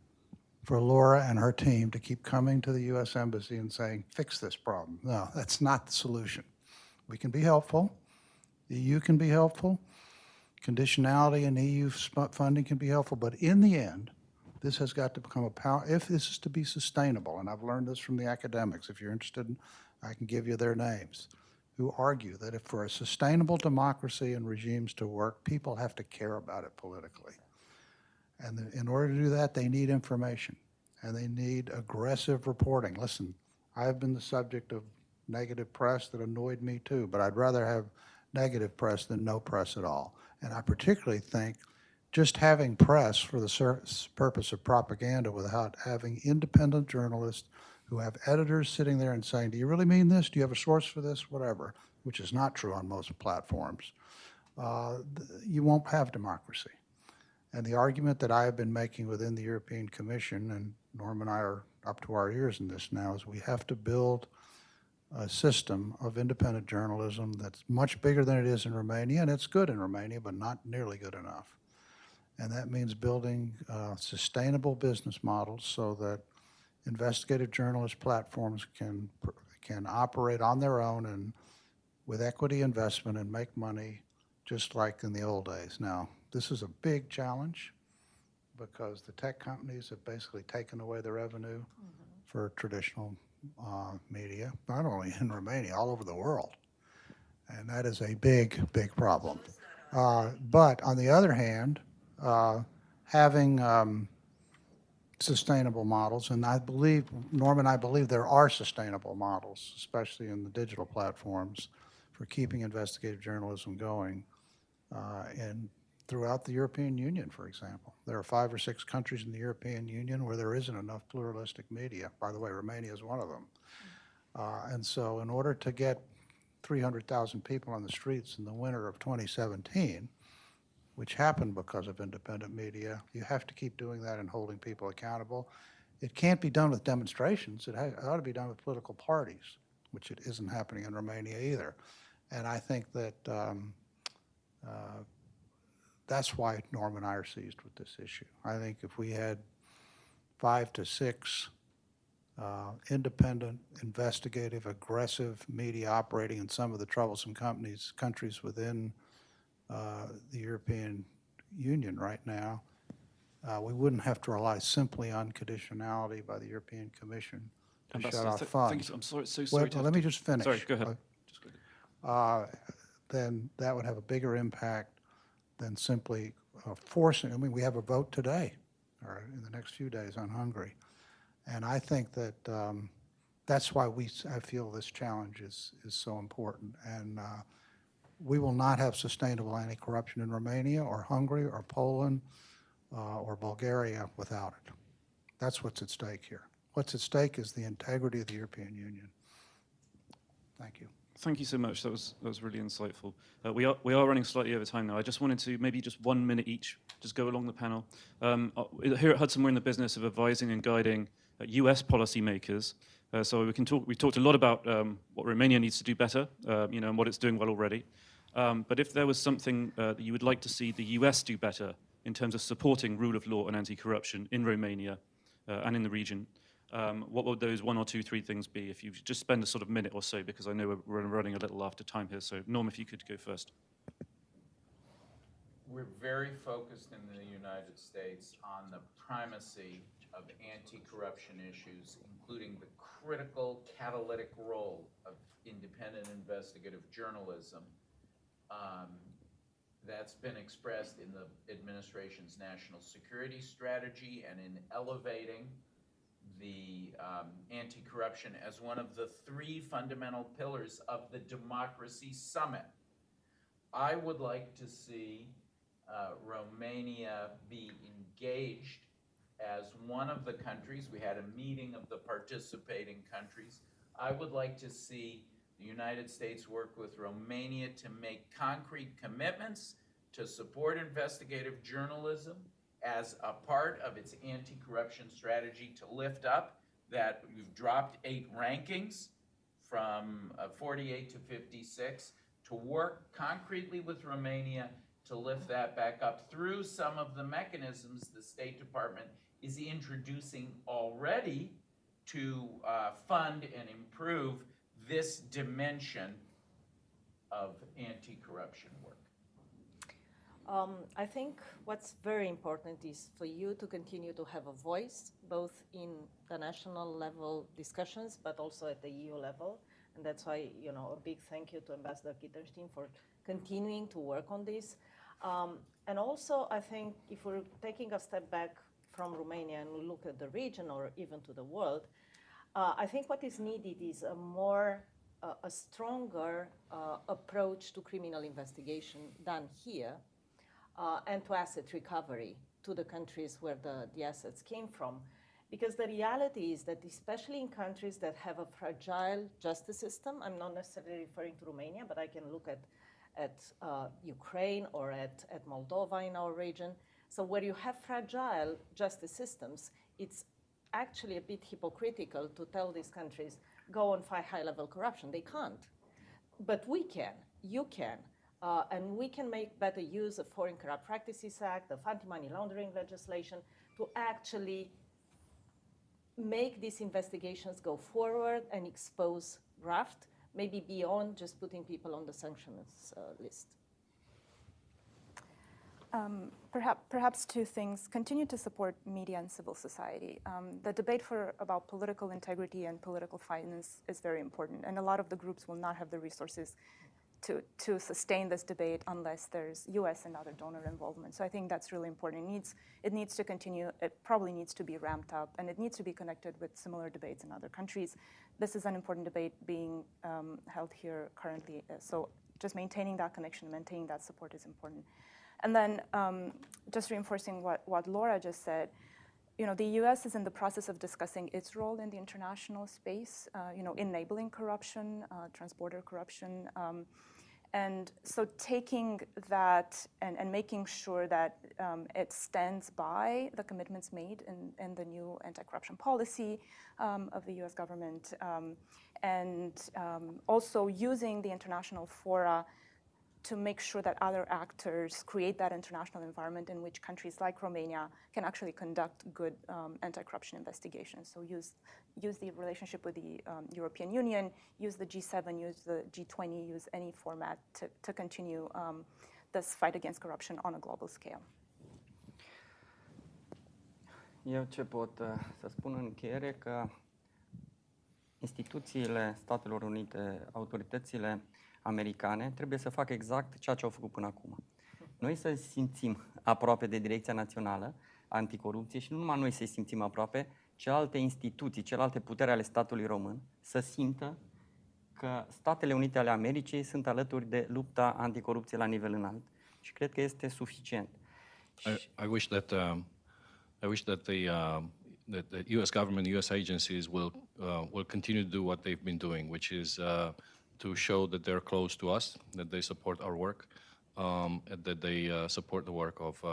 for Laura and her team to keep coming to the U.S. Embassy and saying, fix this problem. No, that's not the solution. We can be helpful. The EU can be helpful. Conditionality and EU funding can be helpful. But in the end, this has got to become a power, if this is to be sustainable, and I've learned this from the academics, if you're interested, I can give you their names, who argue that if for a sustainable democracy and regimes to work, people have to care about it politically. And in order to do that, they need information, and they need aggressive reporting. Listen, I have been the subject of negative press that annoyed me too, but I'd rather have negative press than no press at all. And I particularly think just having press for the purpose of propaganda without having independent journalists who have editors sitting there and saying, do you really mean this? Do you have a source for this? Whatever, which is not true on most platforms. You won't have democracy. And the argument that I have been making within the European Commission, and Norm and I are up to our ears in this now, is we have to build a system of independent journalism that's much bigger than it is in Romania, and it's good in Romania, but not nearly good enough. And that means building sustainable business models so that investigative journalist platforms can operate on their own and with equity investment and make money just like in the old days. Now, this is a big challenge because the tech companies have basically taken away the revenue for traditional media, not only in Romania, all over the world. And that is a big, big problem. But on the other hand, having sustainable models, and I believe, Norm and I believe there are sustainable models, especially in the digital platforms, for keeping investigative journalism going. And throughout the European Union, for example. There are 5 or 6 countries in the European Union where there isn't enough pluralistic media. By the way, Romania is one of them. And so in order to get 300,000 people on the streets in the winter of 2017, which happened because of independent media, you have to keep doing that and holding people accountable. It can't be done with demonstrations. It ought to be done with political parties, which it isn't happening in Romania either. And I think that that's why Norm and I are seized with this issue. I think if we had 5 to 6 independent, investigative, aggressive media operating in some of the troublesome countries within the European Union right now, we wouldn't have to rely simply on conditionality by the European Commission to shut off funds. Thank you. I'm sorry, so sorry. Let me just finish. Sorry, go ahead. Just go ahead. Then that would have a bigger impact than simply forcing. I mean, we have a vote today, or in the next few days, on Hungary. And I think that that's why I feel this challenge is so important. And we will not have sustainable anti-corruption in Romania or Hungary or Poland or Bulgaria without it. That's what's at stake here. What's at stake is the integrity of the European Union. Thank you. Thank you so much. That was really insightful. We are running slightly over time now. I just wanted to maybe just 1 minute each, just go along the panel. Here at Hudson, we're in the business of advising and guiding U.S. policymakers. So we talked a lot about what Romania needs to do better, and what it's doing well already. But if there was something that you would like to see the U.S. do better in terms of supporting rule of law and anti-corruption in Romania and in the region, what would those 1 or 2, 3 things be? If you just spend a sort of minute or so, because I know we're running a little after time here. So Norm, if you could go first. We're very focused in the United States on the primacy of anti-corruption issues, including the critical catalytic role of independent investigative journalism. That's been expressed in the administration's national security strategy and in elevating the anti-corruption as one of the 3 fundamental pillars of the Democracy Summit. I would like to see Romania be engaged as one of the countries. We had a meeting of the participating countries. I would like to see the United States work with Romania to make concrete commitments to support investigative journalism as a part of its anti-corruption strategy, to lift up that we've dropped 8 rankings from 48 to 56, to work concretely with Romania to lift that back up through some of the mechanisms the State Department is introducing already to fund and improve this dimension of anti-corruption work. I think what's very important is for you to continue to have a voice, both in the national level discussions, but also at the EU level. And that's why, a big thank you to Ambassador Gitterstein for continuing to work on this. And also, I think if we're taking a step back from Romania and we look at the region or even to the world, I think what is needed is a stronger approach to criminal investigation than here, and to asset recovery to the countries where the assets came from. Because the reality is that especially in countries that have a fragile justice system, I'm not necessarily referring to Romania, but I can look at Ukraine or at Moldova in our region. So where you have fragile justice systems, it's actually a bit hypocritical to tell these countries, go and fight high-level corruption. They can't. But we can, you can. And we can make better use of Foreign Corrupt Practices Act, of anti-money laundering legislation, to actually make these investigations go forward and expose graft, maybe beyond just putting people on the sanctions list. Perhaps 2 things. Continue to support media and civil society. The debate about political integrity and political finance is very important, and a lot of the groups will not have the resources to sustain this debate unless there's US and other donor involvement. So I think that's really important. It needs to continue. It probably needs to be ramped up, and it needs to be connected with similar debates in other countries. This is an important debate being held here currently. So just maintaining that connection, maintaining that support is important. And then just reinforcing what Laura just said, the US is in the process of discussing its role in the international space, enabling corruption, transborder corruption. And so taking that and making sure that it stands by the commitments made in the new anti-corruption policy of the US government, and also using the international fora to make sure that other actors create that international environment in which countries like Romania can actually conduct good anti-corruption investigations. So use the relationship with the European Union, use the G7, use the G20, use any format to continue this fight against corruption on a global scale. Eu ce pot să spun în încheiere că instituțiile Statelor Unite, autoritățile americane, trebuie să facă exact ceea ce au făcut până acum. Noi să simțim aproape de Direcția Națională Anticorupție și nu numai noi să simțim aproape, celelalte instituții, celelalte puteri ale statului român să simtă că Statele Unite ale Americii sunt alături de lupta anticorupție la nivel înalt. Și cred că este suficient. I wish that the U.S. government, U.S. agencies will continue to do what they've been doing, which is to show that they're close to us, that they support our work, and that they support the work of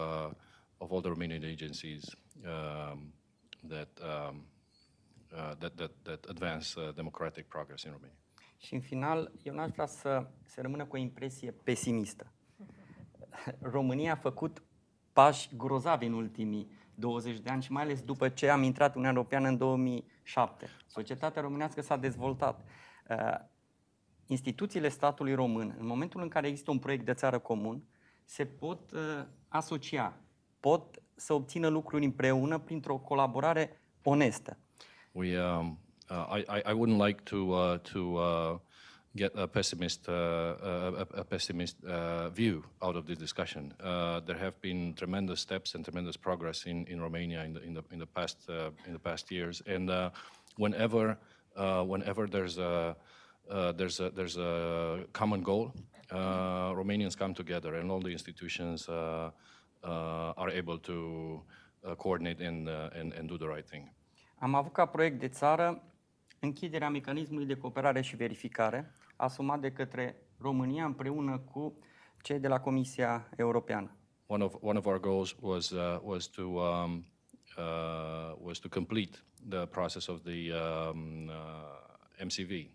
all the Romanian agencies that advance democratic progress in Romania. Și în final, eu n-aș vrea să se rămână cu o impresie pesimistă. România a făcut pași grozavi în ultimii 20 de ani și mai ales după ce am intrat în Uniunea Europeană în 2007. Societatea românească s-a dezvoltat. Instituțiile statului român, în momentul în care există un proiect de țară comun, se pot asocia, pot să obțină lucruri împreună printr-o colaborare onestă. I wouldn't like to get a pessimist view out of this discussion. There have been tremendous steps and tremendous progress in Romania in the past years, and whenever there's a common goal, Romanians come together, and all the institutions are able to coordinate and do the right thing. Am avut ca proiect de țară închiderea mecanismului de cooperare și verificare, asumat de către România împreună cu cei de la Comisia Europeană. One of our goals was to complete the process of the MCV,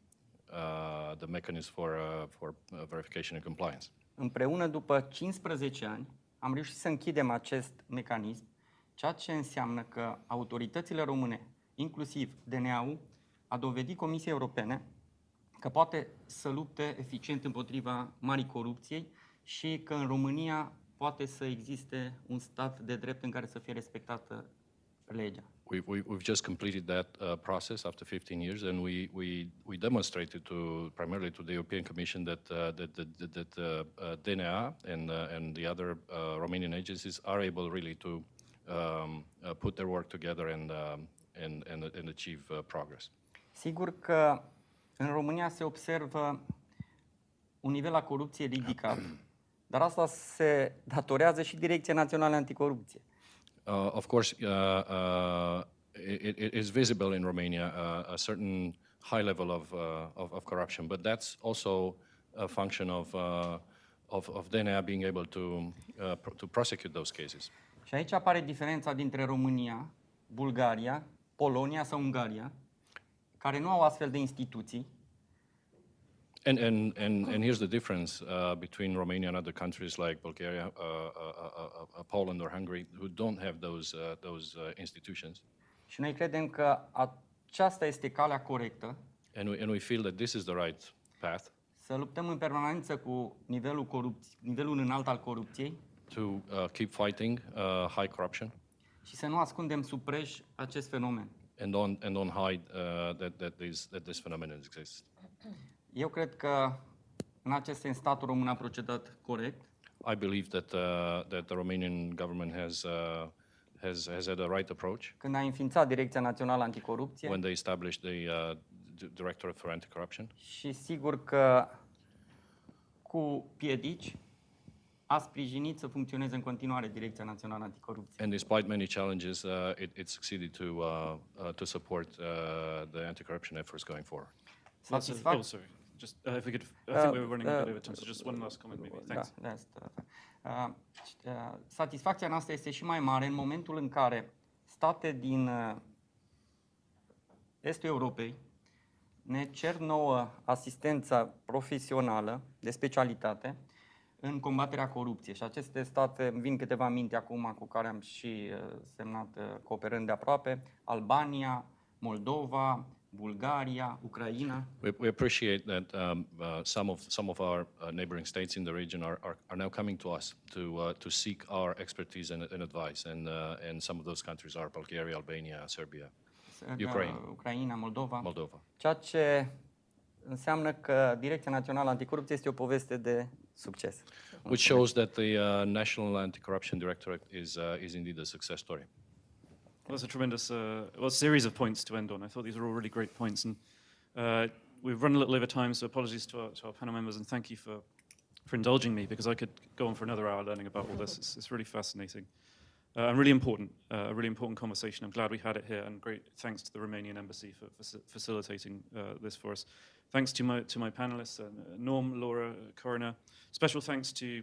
the mechanism for verification and compliance. Împreună, după 15 ani, am reușit să închidem acest mecanism, ceea ce înseamnă că autoritățile române, inclusiv DNA-ul, a dovedit Comisiei Europene că poate să lupte eficient împotriva marii corupției și că în România poate să existe un stat de drept în care să fie respectată legea. We've just completed that process after 15 years, and we demonstrated primarily to the European Commission that DNA and the other Romanian agencies are able really to put their work together and achieve progress. Sigur că în România se observă un nivel a corupției ridicat, dar asta se datorează și Direcției Naționale Anticorupție. Of course, it is visible in Romania a certain high level of corruption, but that's also a function of DNA being able to prosecute those cases. Și aici apare diferența dintre România, Bulgaria, Polonia sau Ungaria, care nu au astfel de instituții. And here's the difference between Romania and other countries like Bulgaria, Poland or Hungary, who don't have those institutions. Și noi credem că aceasta este calea corectă. And we feel that this is the right path. Să luptăm în permanență cu nivelul înalt al corupției. To keep fighting high corruption. Și să nu ascundem sub preș acest fenomen. And don't hide that this phenomenon exists. Eu cred că în acest sens statul român a procedat corect. I believe that the Romanian government has had a right approach. Când a înființat Direcția Națională Anticorupție. When they established the Directorate for Anticorruption. Și sigur că cu piedici a sprijinit să funcționeze în continuare Direcția Națională Anticorupție. And despite many challenges, it succeeded to support the anti-corruption efforts going forward. Sorry. Just if we could, I think we were running a bit over time, so just one last comment maybe. Thanks. Satisfacția noastră este și mai mare în momentul în care state din estul Europei ne cer nouă asistența profesională de specialitate în combaterea corupției. Și aceste state, îmi vin câteva aminte acum cu care am și semnat cooperând de aproape: Albania, Moldova, Bulgaria, Ucraina. We appreciate that some of our neighboring states in the region are now coming to us to seek our expertise and advice, and some of those countries are Bulgaria, Albania, Serbia, Ucraina, Moldova. Moldova. Ceea ce înseamnă că Direcția Națională Anticorupție este o poveste de succes. Which shows that the National Anti-Corruption Directorate is indeed a success story. Well, that's a tremendous series of points to end on. I thought these were all really great points, and we've run a little over time, so apologies to our panel members, and thank you for indulging me, because I could go on for another hour learning about all this. It's really fascinating. and a really important conversation. I'm glad we had it here, and great thanks to the Romanian Embassy for facilitating this for us. Thanks to my panelists, Norm, Laura, Coroner. Special thanks to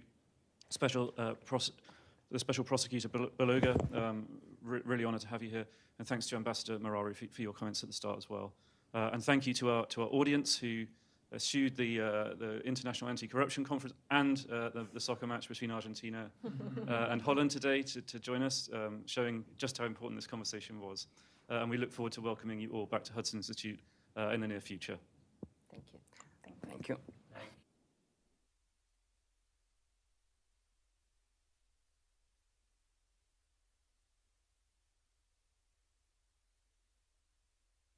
the Special Prosecutor Beloga. Really honoured to have you here, and thanks to Ambassador Mararu for your comments at the start as well. And thank you to our audience who eschewed the International Anti-Corruption Conference and the soccer match between Argentina and Holland today to join us, showing just how important this conversation was. And we look forward to welcoming you all back to Hudson Institute in the near future. Thank you. Thank you.